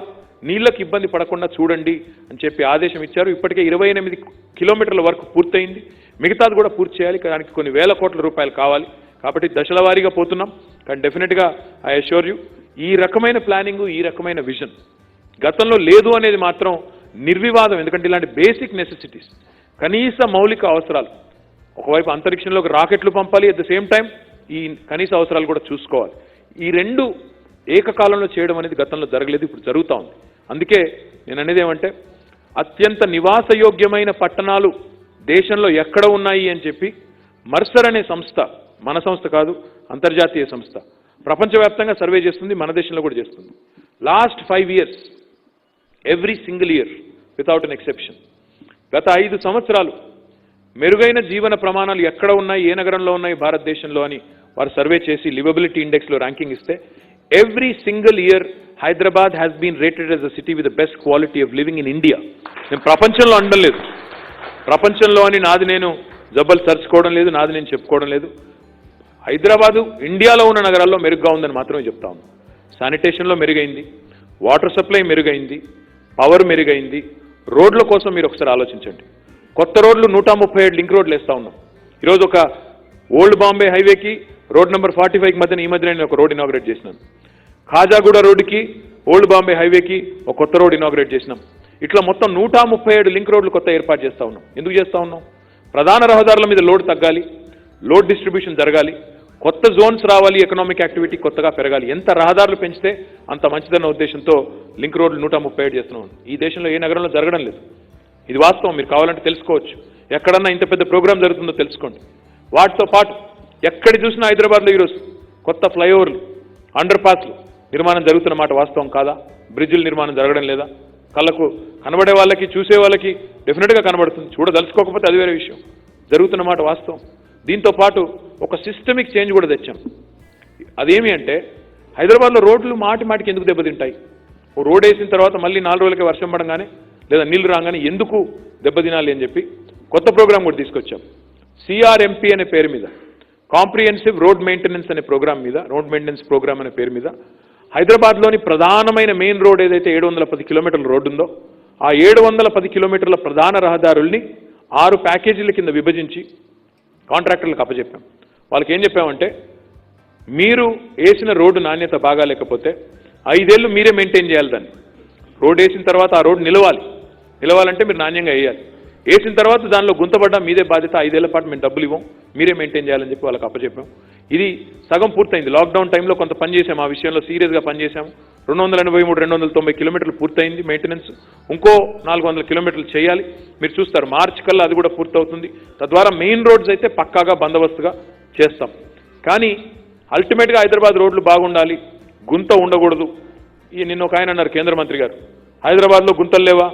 నీళ్లకు ఇబ్బంది పడకుండా చూడండి అని చెప్పి ఆదేశం ఇచ్చారు. ఇప్పటికే 28 కిలోమీటర్ల వరకు పూర్తయింది, మిగతాది కూడా పూర్తి చేయాలి. దానికి కొన్ని వేల కోట్ల రూపాయలు కావాలి. కాబట్టి దశల వారీగా పోతున్నాం. కానీ డెఫినెట్గా ఐ అష్యూర్ యూ ఈ రకమైన ప్లానింగ్, ఈ రకమైన విజన్ గతంలో లేదు అనేది మాత్రం నిర్వివాదం. ఎందుకంటే ఇలాంటి బేసిక్ నెసెసిటీస్, కనీస మౌలిక అవసరాలు, ఒకవైపు అంతరిక్షంలోకి రాకెట్లు పంపాలి, అట్ ద సేమ్ టైం ఈ కనీస అవసరాలు కూడా చూసుకోవాలి. ఈ రెండు ఏకకాలంలో చేయడం అనేది గతంలో జరగలేదు, ఇప్పుడు జరుగుతూ ఉంది. అందుకే నేను అనేది ఏమంటే అత్యంత నివాసయోగ్యమైన పట్టణాలు దేశంలో ఎక్కడ ఉన్నాయి అని చెప్పి మర్సర్ అనే సంస్థ, మన సంస్థ కాదు అంతర్జాతీయ సంస్థ, ప్రపంచవ్యాప్తంగా సర్వే చేస్తుంది, మన దేశంలో కూడా చేస్తుంది. Last 5 years every single year without an exception గత 5 సంవత్సరాలు మెరుగైన జీవన ప్రమాణాలు ఎక్కడ ఉన్నాయి, ఏ నగరంలో ఉన్నాయి భారతదేశంలో అని వారు సర్వే చేసి లివబిలిటీ ఇండెక్స్లో ర్యాంకింగ్ ఇస్తే every single year Hyderabad has been rated as the city with the best quality of living in India. నేను ప్రపంచంలో అనడం లేదు, ప్రపంచంలో అని నాది నేను జబ్బలు సర్చుకోవడం లేదు, నాది నేను చెప్పుకోవడం లేదు. హైదరాబాదు ఇండియాలో ఉన్న నగరాల్లో మెరుగ్గా ఉందని మాత్రమే చెప్తా ఉన్నాను. శానిటేషన్లో మెరుగైంది, వాటర్ సప్లై మెరుగైంది, పవర్ మెరుగైంది. రోడ్ల కోసం మీరు ఒకసారి ఆలోచించండి. కొత్త రోడ్లు 137 లింక్ రోడ్లు వేస్తూ ఉన్నాం. ఈరోజు ఒక ఓల్డ్ బాంబే హైవేకి రోడ్ నెంబర్ 45కి మధ్యన ఈ మధ్యన నేను ఒక రోడ్ ఇనాగ్రేట్ చేసినాను. ఖాజాగూడ రోడ్డుకి ఓల్డ్ బాంబే హైవేకి ఒక కొత్త రోడ్ ఇనాగ్రేట్ చేసినాం. ఇట్లా మొత్తం 137 లింక్ రోడ్లు కొత్త ఏర్పాటు చేస్తూ ఉన్నాం. ఎందుకు చేస్తూ ఉన్నాం? ప్రధాన రహదారుల మీద లోడ్ తగ్గాలి, లోడ్ డిస్ట్రిబ్యూషన్ జరగాలి, కొత్త జోన్స్ రావాలి, ఎకనామిక్ యాక్టివిటీ కొత్తగా పెరగాలి. ఎంత రహదారులు పెంచితే అంత మంచిదన్న ఉద్దేశంతో లింక్ రోడ్లు 137 చేస్తున్నాం. ఈ దేశంలో ఏ నగరంలో జరగడం లేదు. ఇది వాస్తవం, మీరు కావాలంటే తెలుసుకోవచ్చు. ఎక్కడన్నా ఇంత పెద్ద ప్రోగ్రాం జరుగుతుందో తెలుసుకోండి. వాటితో పాటు ఎక్కడ చూసినా హైదరాబాద్లో ఈరోజు కొత్త ఫ్లైఓవర్లు, అండర్ పాస్లు నిర్మాణం జరుగుతున్న మాట వాస్తవం కాదా? బ్రిడ్జిల నిర్మాణం జరగడం లేదా? కళ్ళకు కనబడే వాళ్ళకి, చూసే వాళ్ళకి డెఫినెట్గా కనబడుతుంది. చూడదలుచుకోకపోతే అది వేరే విషయం. జరుగుతున్న మాట వాస్తవం. దీంతో పాటు ఒక సిస్టమిక్ చేంజ్ కూడా తెచ్చాం. అదేమి అంటే హైదరాబాద్లో రోడ్లు మాటికి ఎందుకు దెబ్బతింటాయి? ఓ రోడ్ వేసిన తర్వాత మళ్ళీ 4 రోజులకి వర్షం పడంగానే లేదా నీళ్లు రాగానే ఎందుకు దెబ్బతినాలి అని చెప్పి కొత్త ప్రోగ్రాం కూడా తీసుకొచ్చాం. సిఆర్ఎంపీ అనే పేరు మీద, కాంప్రిహెన్సివ్ రోడ్ మెయింటెనెన్స్ అనే ప్రోగ్రాం మీద, రోడ్ మెయింటెనెన్స్ ప్రోగ్రామ్ అనే పేరు మీద హైదరాబాద్లోని ప్రధానమైన మెయిన్ రోడ్ ఏదైతే 710 కిలోమీటర్ల రోడ్డు ఉందో ఆ 710 కిలోమీటర్ల ప్రధాన రహదారుల్ని 6 ప్యాకేజీల కింద విభజించి కాంట్రాక్టర్లకు అప్పచెప్పాం. వాళ్ళకి ఏం చెప్పామంటే మీరు వేసిన రోడ్డు నాణ్యత బాగా లేకపోతే 5 ఏళ్ళు మీరే మెయింటైన్ చేయాలి. దాన్ని రోడ్ వేసిన తర్వాత ఆ రోడ్డు నిలవాలంటే మీరు నాణ్యంగా వేయాలి. వేసిన తర్వాత దానిలో గుంతపడ్డా మీదే బాధ్యత. 5 ఏళ్ల పాటు మేము డబ్బులు ఇవ్వం, మీరే మెయింటైన్ చేయాలని చెప్పి వాళ్ళకి అప్పచెప్పాం. ఇది సగం పూర్తయింది. లాక్డౌన్ టైంలో కొంత పని చేశాము, ఆ విషయంలో సీరియస్గా పనిచేశాము. 283 290 కిలోమీటర్లు పూర్తయింది మెయింటెనెన్స్. ఇంకో 400 కిలోమీటర్లు చేయాలి. మీరు చూస్తారు మార్చి కల్లా అది కూడా పూర్తవుతుంది. తద్వారా మెయిన్ రోడ్స్ అయితే పక్కాగా బందోబస్తుగా చేస్తాం. కానీ అల్టిమేట్గా హైదరాబాద్ రోడ్లు బాగుండాలి, గుంత ఉండకూడదు. నిన్న ఒక ఆయన అన్నారు కేంద్ర మంత్రి గారు, హైదరాబాద్లో గుంతలు లేవా,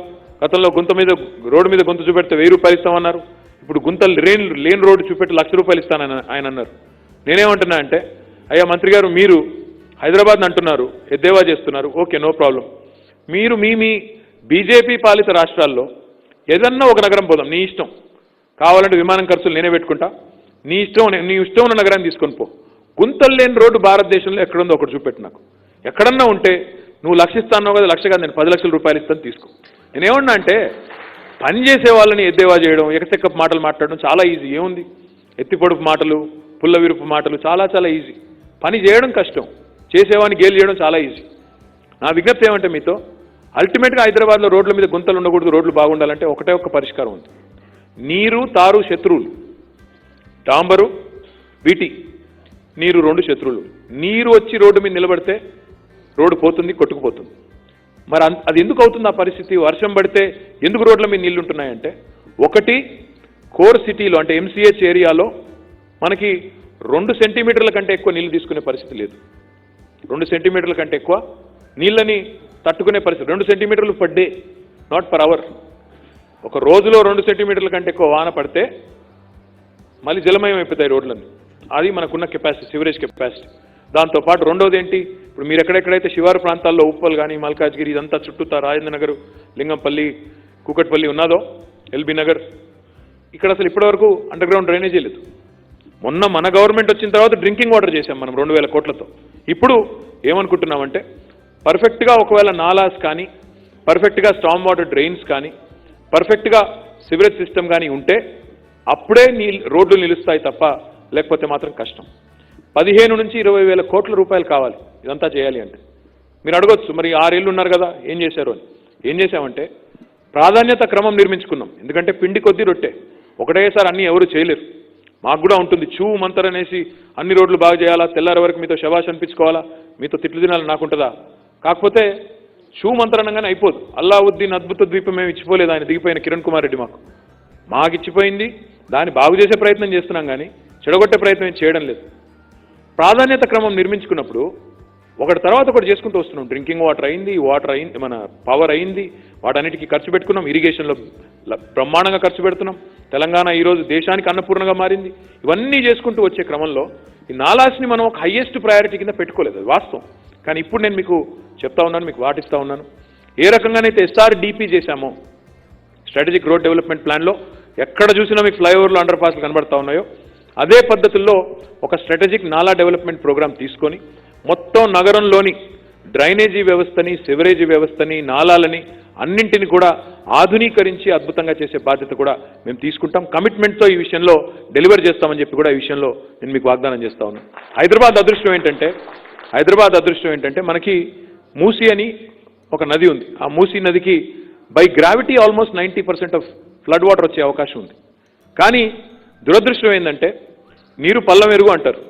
గతంలో గుంత మీద రోడ్డు మీద గుంత చూపెడితే 1000 రూపాయలు ఇస్తామన్నారు, ఇప్పుడు గుంతలు లేని రోడ్డు చూపెట్టి 1,00,000 రూపాయలు ఇస్తానని ఆయన అన్నారు. నేనేమంటున్నా అంటే, అయ్యా మంత్రి గారు, మీరు హైదరాబాద్ని అంటున్నారు, ఎద్దేవా చేస్తున్నారు, ఓకే నో ప్రాబ్లం. మీరు మీ బీజేపీ పాలిత రాష్ట్రాల్లో ఏదన్నా ఒక నగరం పోదాం, నీ ఇష్టం, కావాలంటే విమానం ఖర్చులు నేనే పెట్టుకుంటా, నీ ఇష్టం ఉన్న నగరాన్ని తీసుకొని పో. గుంతలు లేని రోడ్డు భారతదేశంలో ఎక్కడుందో ఒకటి చూపెట్టు నాకు. ఎక్కడన్నా ఉంటే నువ్వు 1,00,000 ఇస్తాను కదా, 1,00,000 కాదు నేను 10 లక్షల రూపాయలు ఇస్తాను తీసుకో. నేనేమన్నా అంటే పనిచేసే వాళ్ళని ఎద్దేవా చేయడం, ఎకసెక్కపు మాటలు మాట్లాడడం చాలా ఈజీ. ఏముంది, ఎత్తిపొడుపు మాటలు, పుల్ల విరుపు మాటలు చాలా చాలా ఈజీ. పని చేయడం కష్టం, చేసేవాడిని గేలు చేయడం చాలా ఈజీ. నా విజ్ఞప్తి ఏమంటే మీతో, అల్టిమేట్గా హైదరాబాద్లో రోడ్ల మీద గుంతలు ఉండకూడదు, రోడ్లు బాగుండాలంటే ఒకటే ఒక్క పరిష్కారం ఉంది. నీరు తారు శత్రువులు, డాంబరు వీటి నీరు 2 శత్రువులు. నీరు వచ్చి రోడ్డు మీద నిలబడితే రోడ్డు పోతుంది, కొట్టుకుపోతుంది. మరి అది ఎందుకు అవుతుంది ఆ పరిస్థితి? వర్షం పడితే ఎందుకు రోడ్ల మీద నీళ్లు ఉంటున్నాయంటే, ఒకటి కోర్ సిటీలో అంటే MCH ఏరియాలో మనకి 2 సెంటీమీటర్ల కంటే ఎక్కువ నీళ్లు తీసుకునే పరిస్థితి లేదు. 2 సెంటీమీటర్ల కంటే ఎక్కువ నీళ్ళని తట్టుకునే పరిస్థితి. 2 సెంటీమీటర్లు per day, not per hour. ఒక రోజులో 2 సెంటీమీటర్ల కంటే ఎక్కువ వాన పడితే మళ్ళీ జలమయం అయిపోతాయి రోడ్లన్నీ. అది మనకున్న కెపాసిటీ, సివరేజ్ కెపాసిటీ. దాంతోపాటు రెండోది ఏంటి, ఇప్పుడు మీరు ఎక్కడెక్కడైతే శివారు ప్రాంతాల్లో ఉప్పల్ కానీ మల్కాజ్గిరి ఇదంతా చుట్టూతా రాజేంద్ర నగర్, లింగంపల్లి, కూకట్పల్లి ఉన్నదో, ఎల్బీ నగర్, ఇక్కడ అసలు ఇప్పటివరకు అండర్ గ్రౌండ్ డ్రైనేజీ లేదు. మొన్న మన గవర్నమెంట్ వచ్చిన తర్వాత డ్రింకింగ్ వాటర్ చేశాం మనం 2,000 కోట్లతో. ఇప్పుడు ఏమనుకుంటున్నామంటే పర్ఫెక్ట్గా ఒకవేళ నాలాస్ కానీ, పర్ఫెక్ట్గా స్టామ్ వాటర్ డ్రైన్స్ కానీ, పర్ఫెక్ట్గా సివరేజ్ సిస్టమ్ కానీ ఉంటే అప్పుడే రోడ్లు నిలుస్తాయి తప్ప లేకపోతే మాత్రం కష్టం. 15 నుంచి 20,000 కోట్ల రూపాయలు కావాలి ఇదంతా చేయాలి అంటే. మీరు అడగొచ్చు, మరి 6 ఏళ్ళు ఉన్నారు కదా ఏం చేశారు అని. ఏం చేశామంటే ప్రాధాన్యత క్రమం నిర్మించుకున్నాం. ఎందుకంటే పిండి కొద్దీ రొట్టె, ఒకటేసారి అన్నీ ఎవరు చేయలేరు. మాకు కూడా ఉంటుంది, చూ మంతర్ అనేసి అన్ని రోడ్లు బాగా చేయాలా, తెల్లారి వరకు మీతో శబాష్ అనిపించుకోవాలా, మీతో తిట్లు తినాలి నాకుంటుందా. కాకపోతే చూ మంత్రణంగానే అయిపోదు. అల్లావుద్దీన్ అద్భుత ద్వీపం మేము ఇచ్చిపోలేదు ఆయన దిగిపోయిన కిరణ్ కుమార్ రెడ్డి మాకు ఇచ్చిపోయింది. దాన్ని బాగు చేసే ప్రయత్నం చేస్తున్నాం కానీ చెడగొట్టే ప్రయత్నం ఏం చేయడం లేదు. ప్రాధాన్యత క్రమం నిర్మించుకున్నప్పుడు ఒకటి తర్వాత ఒకటి చేసుకుంటూ వస్తున్నాం. డ్రింకింగ్ వాటర్ అయింది, మన పవర్ అయింది, వాటన్నిటికీ ఖర్చు పెట్టుకున్నాం. ఇరిగేషన్లో బ్రహ్మాండంగా ఖర్చు పెడుతున్నాం. తెలంగాణ ఈరోజు దేశానికి అన్నపూర్ణగా మారింది. ఇవన్నీ చేసుకుంటూ వచ్చే క్రమంలో ఈ నాలాస్ని మనం ఒక హైయెస్ట్ ప్రయారిటీ కింద పెట్టుకోలేదు, అది వాస్తవం. కానీ ఇప్పుడు నేను మీకు చెప్తా ఉన్నాను, మీకు వాటిస్తా ఉన్నాను. ఏ రకంగానైతే SRDP చేశామో, స్ట్రాటజిక్ రోడ్ డెవలప్మెంట్ ప్లాన్లో ఎక్కడ చూసినా మీకు ఫ్లైఓవర్లు, అండర్ పాస్లు కనబడతా ఉన్నాయో, అదే పద్ధతుల్లో ఒక స్ట్రాటజిక్ నాలా డెవలప్మెంట్ ప్రోగ్రామ్ తీసుకొని మొత్తం నగరంలోని డ్రైనేజీ వ్యవస్థని, సివరేజీ వ్యవస్థని, నాలాలని అన్నింటిని కూడా ఆధునీకరించి అద్భుతంగా చేసే బాధ్యత కూడా మేము తీసుకుంటాం. కమిట్మెంట్తో ఈ విషయంలో డెలివర్ చేస్తామని చెప్పి కూడా ఈ విషయంలో నేను మీకు వాగ్దానం చేస్తా ఉన్నాను. హైదరాబాద్ అదృష్టం ఏంటంటే మనకి మూసీ అని ఒక నది ఉంది. ఆ మూసీ నదికి by gravity almost 90% of flood water వచ్చే అవకాశం ఉంది. కానీ దురదృష్టం ఏంటంటే నీరు పల్లం ఎరుగు అంటారు.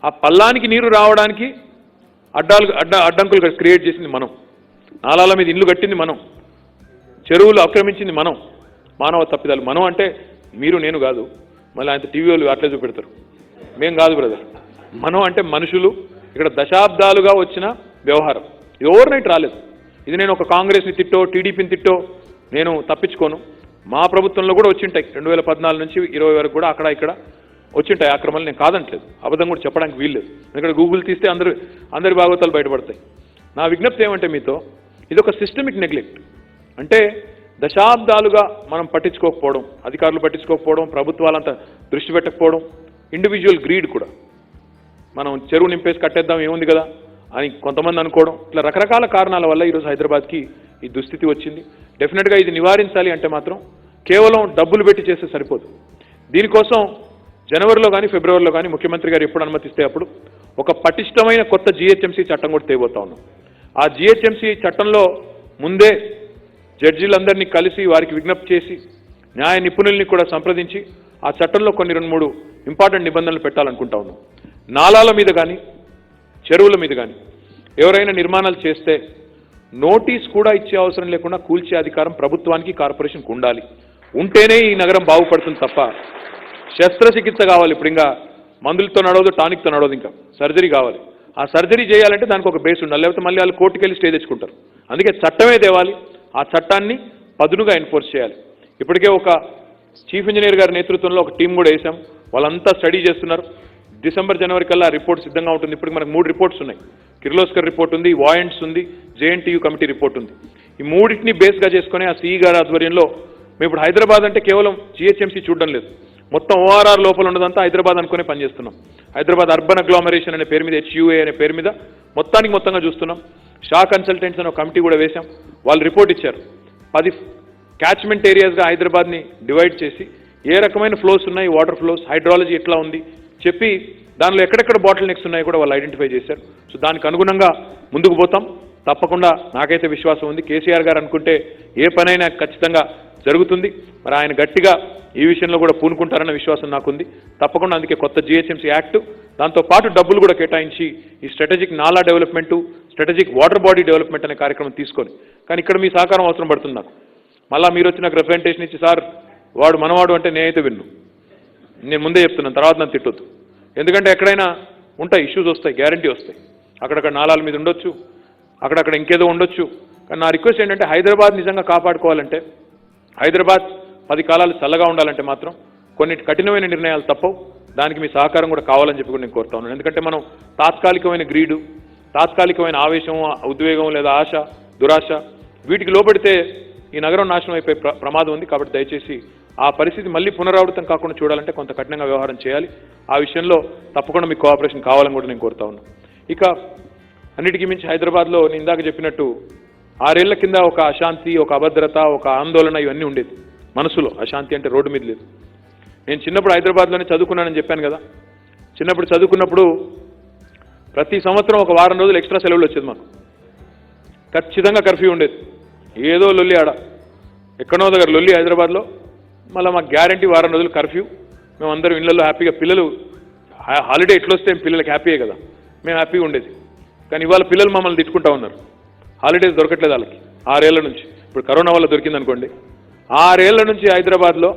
ఆ పల్లానికి నీరు రావడానికి అడ్డంకులు క్రియేట్ చేసింది మనం, నాలాల మీద ఇల్లు కట్టింది మనం, చెరువులు ఆక్రమించింది మనం, మానవ తప్పిదాలు మనం. అంటే మీరు నేను కాదు, మళ్ళీ ఆయన టీవీ వాళ్ళు అట్లే చూపెడతారు, మేం కాదు బ్రదర్. మనం అంటే మనుషులు. ఇక్కడ దశాబ్దాలుగా వచ్చిన వ్యవహారం, ఇది ఓవర్ నైట్ రాలేదు. ఇది నేను ఒక కాంగ్రెస్ని తిట్టో, టీడీపీని తిట్టో నేను తప్పించుకోను. మా ప్రభుత్వంలో కూడా వచ్చింటాయి, 2014 నుంచి 20 వరకు కూడా అక్కడ ఇక్కడ వచ్చింటాయి ఆక్రమణలు. నేను కాదంటలేదు, అబద్ధం కూడా చెప్పడానికి వీల్లేదు. ఎందుకంటే గూగుల్ తీస్తే అందరి భాగవతాలు బయటపడతాయి. నా విజ్ఞప్తి ఏమంటే మీతో, ఇది ఒక సిస్టమిక్ నెగ్లెక్ట్. అంటే దశాబ్దాలుగా మనం పట్టించుకోకపోవడం, అధికారులు పట్టించుకోకపోవడం, ప్రభుత్వాలంతా దృష్టి పెట్టకపోవడం, ఇండివిజువల్ గ్రీడ్ కూడా, మనం చెరువు నింపేసి కట్టేద్దాం ఏముంది కదా అని కొంతమంది అనుకోవడం, ఇట్లా రకరకాల కారణాల వల్ల ఈరోజు హైదరాబాద్కి ఈ దుస్థితి వచ్చింది. డెఫినెట్గా ఇది నివారించాలి అంటే మాత్రం కేవలం డబ్బులు పెట్టి చేస్తే సరిపోదు. దీనికోసం జనవరిలో కానీ ఫిబ్రవరిలో కానీ ముఖ్యమంత్రి గారు ఎప్పుడు అనుమతిస్తే అప్పుడు ఒక పటిష్టమైన కొత్త GHMC చట్టం కూడా తేబోతా ఉన్నాం. ఆ GHMC చట్టంలో ముందే జడ్జీలందరినీ కలిసి వారికి విజ్ఞప్తి చేసి న్యాయ నిపుణుల్ని కూడా సంప్రదించి ఆ చట్టంలో కొన్ని 2-3 ఇంపార్టెంట్ నిబంధనలు పెట్టాలనుకుంటా ఉన్నాం. నాలాల మీద కానీ చెరువుల మీద కానీ ఎవరైనా నిర్మాణాలు చేస్తే నోటీస్ కూడా ఇచ్చే అవసరం లేకుండా కూల్చే అధికారం ప్రభుత్వానికి కార్పొరేషన్కి ఉండాలి. ఉంటేనే ఈ నగరం బాగుపడుతుంది తప్ప శస్త్రచికిత్స కావాలి. ఇప్పుడు ఇంకా మందులతో నడవదు, టానిక్తో నడవదు, ఇంకా సర్జరీ కావాలి. ఆ సర్జరీ చేయాలంటే దానికి ఒక బేస్ ఉండాలి, లేకపోతే మళ్ళీ వాళ్ళు కోర్టుకు వెళ్ళి స్టే తెచ్చుకుంటారు. అందుకే చట్టమే తేవాలి, ఆ చట్టాన్ని పదునుగా ఎన్ఫోర్స్ చేయాలి. ఇప్పటికే ఒక చీఫ్ ఇంజనీర్ గారి నేతృత్వంలో ఒక టీం కూడా వేసాం, వాళ్ళంతా స్టడీ చేస్తున్నారు. డిసెంబర్ జనవరి కల్లా రిపోర్ట్ సిద్ధంగా ఉంటుంది. ఇప్పటికి మనకు 3 రిపోర్ట్స్ ఉన్నాయి. కిర్లోస్కర్ రిపోర్ట్ ఉంది, వాయింట్స్ ఉంది, జేఎన్టీయూ కమిటీ రిపోర్ట్ ఉంది. ఈ మూడింటిని బేస్గా చేసుకుని ఆ సిఈ గారి ఆధ్వర్యంలో మేము ఇప్పుడు హైదరాబాద్ అంటే కేవలం జిహెచ్ఎంసీ చూడడం లేదు, మొత్తం ఓఆర్ఆర్ లోపల ఉన్నదంతా హైదరాబాద్ అనుకునే పనిచేస్తున్నాం. హైదరాబాద్ అర్బన్ అగ్లామరేషన్ అనే పేరు మీద, హెచ్యూఏ అనే పేరు మీద మొత్తంగా చూస్తున్నాం. షా కన్సల్టెంట్స్ అనే ఒక కమిటీ కూడా వేశాం. వాళ్ళు రిపోర్ట్ ఇచ్చారు. 10 క్యాచ్మెంట్ ఏరియాస్గా హైదరాబాద్ని డివైడ్ చేసి ఏ రకమైన ఫ్లోస్ ఉన్నాయి, వాటర్ ఫ్లోస్, హైడ్రాలజీ ఎట్లా ఉంది చెప్పి దానిలో ఎక్కడెక్కడ బాటిల్ నెక్స్ ఉన్నాయో కూడా వాళ్ళు ఐడెంటిఫై చేశారు. సో దానికి అనుగుణంగా ముందుకు పోతాం. తప్పకుండా నాకైతే విశ్వాసం ఉంది, కేసీఆర్ గారు అనుకుంటే ఏ పనైనా ఖచ్చితంగా జరుగుతుంది. మరి ఆయన గట్టిగా ఈ విషయంలో కూడా పూనుకుంటారన్న విశ్వాసం నాకుంది. తప్పకుండా అందుకే కొత్త జిహెచ్ఎంసీ యాక్ట్, దాంతోపాటు డబ్బులు కూడా కేటాయించి ఈ స్ట్రాటజిక్ నాలా development, strategic water body development అనే కార్యక్రమం తీసుకొని, కానీ ఇక్కడ మీ సహకారం అవసరం పడుతుంది నాకు. మళ్ళీ మీరు వచ్చి నాకు రిప్రజెంటేషన్ ఇచ్చి సార్ వాడు మనవాడు అంటే నేనైతే విన్ను, నేను ముందే చెప్తున్నాను, తర్వాత నన్ను తిట్టొద్దు. ఎందుకంటే ఎక్కడైనా ఉంటాయి, ఇష్యూస్ వస్తాయి, గ్యారంటీ వస్తాయి. అక్కడక్కడ నాలాల మీద ఉండొచ్చు, అక్కడక్కడ ఇంకేదో ఉండొచ్చు. కానీ నా రిక్వెస్ట్ ఏంటంటే హైదరాబాద్ నిజంగా కాపాడుకోవాలంటే, హైదరాబాద్ 10 కాలాలు చల్లగా ఉండాలంటే మాత్రం కొన్ని కఠినమైన నిర్ణయాలు తప్పవు. దానికి మీ సహకారం కూడా కావాలని చెప్పి కూడా నేను కోరుతా ఉన్నాను. ఎందుకంటే మనం తాత్కాలికమైన గ్రీడు, తాత్కాలికమైన ఆవేశం, ఉద్వేగం లేదా ఆశ, దురాశ వీటికి లోబడితే ఈ నగరం నాశనం అయిపోయే ప్రమాదం ఉంది. కాబట్టి దయచేసి ఆ పరిస్థితి మళ్ళీ పునరావృతం కాకుండా చూడాలంటే కొంత కఠినంగా వ్యవహారం చేయాలి. ఆ విషయంలో తప్పకుండా మీకు కోఆపరేషన్ కావాలని కూడా నేను కోరుతా ఉన్నాను. ఇక అన్నిటికీ మించి హైదరాబాద్లో నేను ఇందాక చెప్పినట్టు 6 ఏళ్ల కింద ఒక అశాంతి, ఒక అభద్రత, ఒక ఆందోళన ఇవన్నీ ఉండేది మనసులో. అశాంతి అంటే రోడ్డు మీద లేదు. నేను చిన్నప్పుడు హైదరాబాద్లోనే చదువుకున్నానని చెప్పాను కదా. చిన్నప్పుడు చదువుకున్నప్పుడు ప్రతి సంవత్సరం ఒక వారం రోజులు ఎక్స్ట్రా సెలవులు వచ్చేది మాకు. ఖచ్చితంగా కర్ఫ్యూ ఉండేది. ఏదో లొల్లి ఆడ ఎక్కడో దగ్గర లొల్లి హైదరాబాద్లో, మళ్ళీ మాకు గ్యారంటీ వారం రోజులు కర్ఫ్యూ. మేమందరం ఇళ్లలో హ్యాపీగా, పిల్లలు హాలిడే ఎట్లొస్తే పిల్లలకి హ్యాపీయే కదా, మేము హ్యాపీగా ఉండేది. కానీ ఇవాళ పిల్లలు మమ్మల్ని తిట్టుకుంటా ఉన్నారు, హాలిడేస్ దొరకట్లేదు వాళ్ళకి 6 ఏళ్ల నుంచి. ఇప్పుడు కరోనా వల్ల దొరికిందనుకోండి. 6 ఏళ్ల నుంచి హైదరాబాద్లో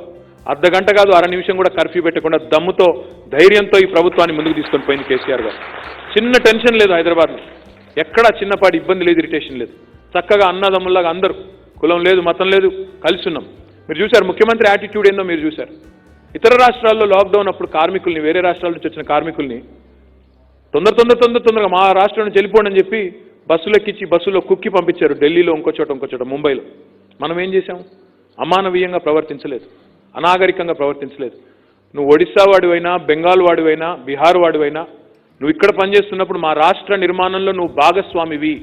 అర్ధగంట కాదు, అర నిమిషం కూడా కర్ఫ్యూ పెట్టకుండా దమ్ముతో, ధైర్యంతో ఈ ప్రభుత్వాన్ని ముందుకు తీసుకొని పోయింది కేసీఆర్ గారు. చిన్న టెన్షన్ లేదు హైదరాబాద్లో, ఎక్కడా చిన్నపాటి ఇబ్బంది లేదు, ఇరిటేషన్ లేదు. చక్కగా అన్నదమ్ముల్లాగా అందరూ, కులం లేదు, మతం లేదు, కలిసి ఉన్నాం. మీరు చూశారు ముఖ్యమంత్రి యాటిట్యూడ్ ఏందో మీరు చూశారు. ఇతర రాష్ట్రాల్లో లాక్డౌన్ అప్పుడు కార్మికుల్ని, వేరే రాష్ట్రాల నుంచి వచ్చిన కార్మికుల్ని తొందరగా మా రాష్ట్రం నుంచి వెళ్ళిపోండి అని చెప్పి బస్సులు ఎక్కించి బస్సులో కుక్కి పంపించారు. ఢిల్లీలో ఇంకో చోట, ముంబైలో. మనం ఏం చేశాం? అమానవీయంగా ప్రవర్తించలేదు, అనాగరికంగా ప్రవర్తించలేదు. నువ్వు ఒడిశా వాడివైనా, బెంగాల్ వాడివైనా, బీహార్ వాడివైనా, నువ్వు ఇక్కడ పనిచేస్తున్నప్పుడు మా రాష్ట్ర నిర్మాణంలో నువ్వు భాగస్వామివి.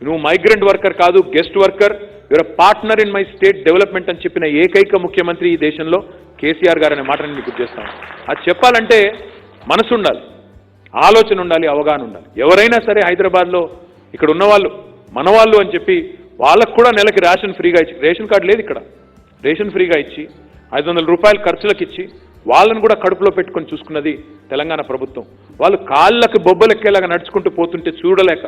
నువ్వు మైగ్రెంట్ వర్కర్ కాదు, guest worker, your partner in my state development అని చెప్పిన ఏకైక ముఖ్యమంత్రి ఈ దేశంలో కేసీఆర్ గారు అనే మాటని మీకు గుర్తు చేస్తాను. అది చెప్పాలంటే మనసు ఉండాలి, ఆలోచన ఉండాలి, అవగాహన ఉండాలి. ఎవరైనా సరే హైదరాబాద్లో ఇక్కడ ఉన్నవాళ్ళు మనవాళ్ళు అని చెప్పి వాళ్ళకు కూడా నెలకి రేషన్ ఫ్రీగా ఇచ్చి, రేషన్ కార్డు లేదు ఇక్కడ, రేషన్ ఫ్రీగా ఇచ్చి 500 రూపాయలు ఖర్చులకు ఇచ్చి వాళ్ళను కూడా కడుపులో పెట్టుకొని చూసుకున్నది తెలంగాణ ప్రభుత్వం. వాళ్ళు కాళ్ళకు బొబ్బలెక్కేలాగా నడుచుకుంటూ పోతుంటే చూడలేక,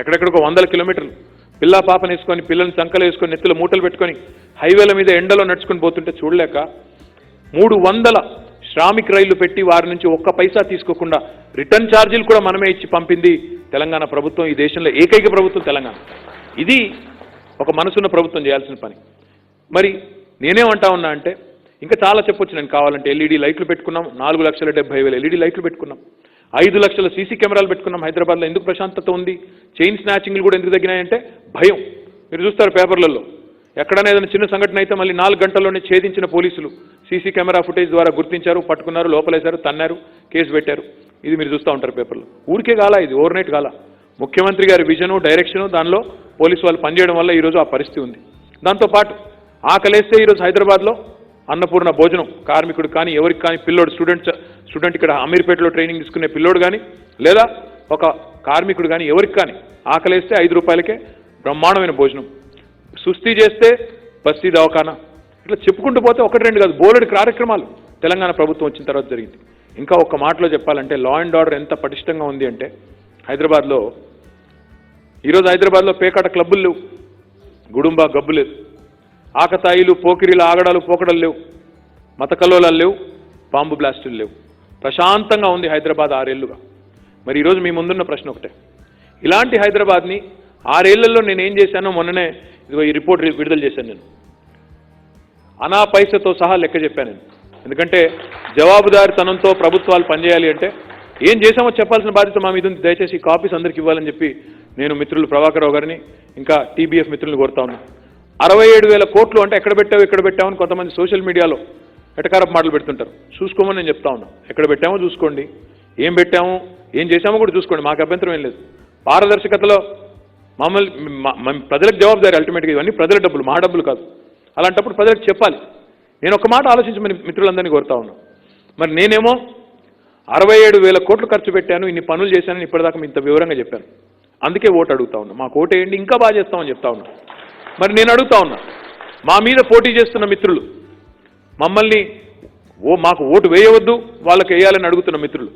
ఎక్కడెక్కడికో 100 కిలోమీటర్లు పిల్లా పాపను వేసుకొని, పిల్లల్ని సంకలు వేసుకొని, నెత్తులు మూటలు పెట్టుకొని హైవేల మీద ఎండలో నడుచుకొని పోతుంటే చూడలేక 300 శ్రామిక్ రైళ్లు పెట్టి వారి నుంచి ఒక్క పైసా తీసుకోకుండా రిటర్న్ ఛార్జీలు కూడా మనమే ఇచ్చి పంపింది తెలంగాణ ప్రభుత్వం. ఈ దేశంలో ఏకైక ప్రభుత్వం తెలంగాణ. ఇది ఒక మనసున్న ప్రభుత్వం చేయాల్సిన పని. మరి నేనేమంటా ఉన్నా అంటే ఇంకా చాలా చెప్పొచ్చు నేను కావాలంటే. ఎల్ఈడి లైట్లు పెట్టుకున్నాం, 4,70,000 ఎల్ఈడి లైట్లు పెట్టుకున్నాం, 5 లక్షల సీసీ కెమెరాలు పెట్టుకున్నాం. హైదరాబాద్లో ఎందుకు ప్రశాంతత ఉంది? చైన్ స్నాచింగ్లు కూడా ఎందుకు తగ్గినాయంటే భయం. మీరు చూస్తారు పేపర్లలో, ఎక్కడైనా ఏదైనా చిన్న సంఘటన అయితే మళ్ళీ 4 గంటల్లోనే ఛేదించిన పోలీసులు సీసీ కెమెరా ఫుటేజ్ ద్వారా గుర్తించారు, పట్టుకున్నారు, లోపలేశారు, తన్నారు, కేసు పెట్టారు. ఇది మీరు చూస్తూ ఉంటారు పేపర్లో. ఊరికే కాల, ఇది ఓవర్నైట్ కాల. ముఖ్యమంత్రి గారి విజను, డైరెక్షను, దానిలో పోలీసు వాళ్ళు పనిచేయడం వల్ల ఈరోజు ఆ పరిస్థితి ఉంది. దాంతోపాటు ఆకలేస్తే ఈరోజు హైదరాబాద్లో అన్నపూర్ణ భోజనం కార్మికుడు కానీ, ఎవరికి కానీ, పిల్లోడు స్టూడెంట్ ఇక్కడ అమీర్పేటలో ట్రైనింగ్ తీసుకునే పిల్లోడు కానీ, లేదా ఒక కార్మికుడు కానీ, ఎవరికి కానీ ఆకలేస్తే 5 రూపాయలకే బ్రహ్మాండమైన భోజనం. సుస్థి చేస్తే బస్తీ దవాఖానా. ఇట్లా చెప్పుకుంటూ పోతే 1-2 కాదు, బోలెడు కార్యక్రమాలు తెలంగాణ ప్రభుత్వం వచ్చిన తర్వాత జరిగింది. ఇంకా ఒక్క మాటలో చెప్పాలంటే లా అండ్ ఆర్డర్ ఎంత పటిష్టంగా ఉంది అంటే హైదరాబాద్లో ఈరోజు హైదరాబాద్లో పేకాట క్లబ్బులు లేవు, గుడుంబా గబ్బు లేదు, ఆకతాయిలు పోకిరీలు ఆగడాలు పోకడలు లేవు, మత కల్లోలాలు లేవు, బాంబు బ్లాస్టులు లేవు. ప్రశాంతంగా ఉంది హైదరాబాద్ 6 ఏళ్లుగా. మరి ఈరోజు మీ ముందున్న ప్రశ్న ఒకటే, ఇలాంటి హైదరాబాద్ని 6 ఏళ్లలో నేను ఏం చేశానో మొన్ననే ఇదిగో ఈ రిపోర్ట్ విడుదల చేశాను. నేను అనా పైసతో సహా లెక్క చెప్పాను నేను. ఎందుకంటే జవాబుదారితనంతో ప్రభుత్వాలు పనిచేయాలి అంటే ఏం చేశామో చెప్పాల్సిన బాధ్యత మా మీద ఉంది. దయచేసి కాపీస్ అందరికీ ఇవ్వాలని చెప్పి నేను మిత్రులు ప్రభాకర్ రావు గారిని ఇంకా టీబీఎఫ్ మిత్రులను కోరుతా ఉన్నాను. 67,000 కోట్లు అంటే ఎక్కడ పెట్టామని కొంతమంది సోషల్ మీడియాలో ఎటకారపు మాటలు పెడుతుంటారు. చూసుకోమని నేను చెప్తా ఉన్నా. ఎక్కడ పెట్టామో చూసుకోండి, ఏం పెట్టామో ఏం చేశామో కూడా చూసుకోండి, మాకు అభ్యంతరం ఏం లేదు. పారదర్శకతలో మమ్మల్ని ప్రజలకు జవాబుదారి. అల్టిమేట్గా ఇవన్నీ ప్రజల డబ్బులు, మా డబ్బులు కాదు. అలాంటప్పుడు ప్రజలకు చెప్పాలి. నేను ఒక మాట ఆలోచించమని మిత్రులందరినీ కోరుతా ఉన్నా. మరి నేనేమో 67,000 కోట్లు ఖర్చు పెట్టాను, ఇన్ని పనులు చేశానని ఇప్పటిదాకా ఇంత వివరంగా చెప్పాను. అందుకే ఓటు అడుగుతా ఉన్నా. మాకు ఓటు వేయండి, ఇంకా బాగా చేస్తామని చెప్తా ఉన్నా. మరి నేను అడుగుతా ఉన్నా, మా మీద పోటీ చేస్తున్న మిత్రులు మమ్మల్ని మాకు ఓటు వేయవద్దు, వాళ్ళకి వేయాలని అడుగుతున్న మిత్రులు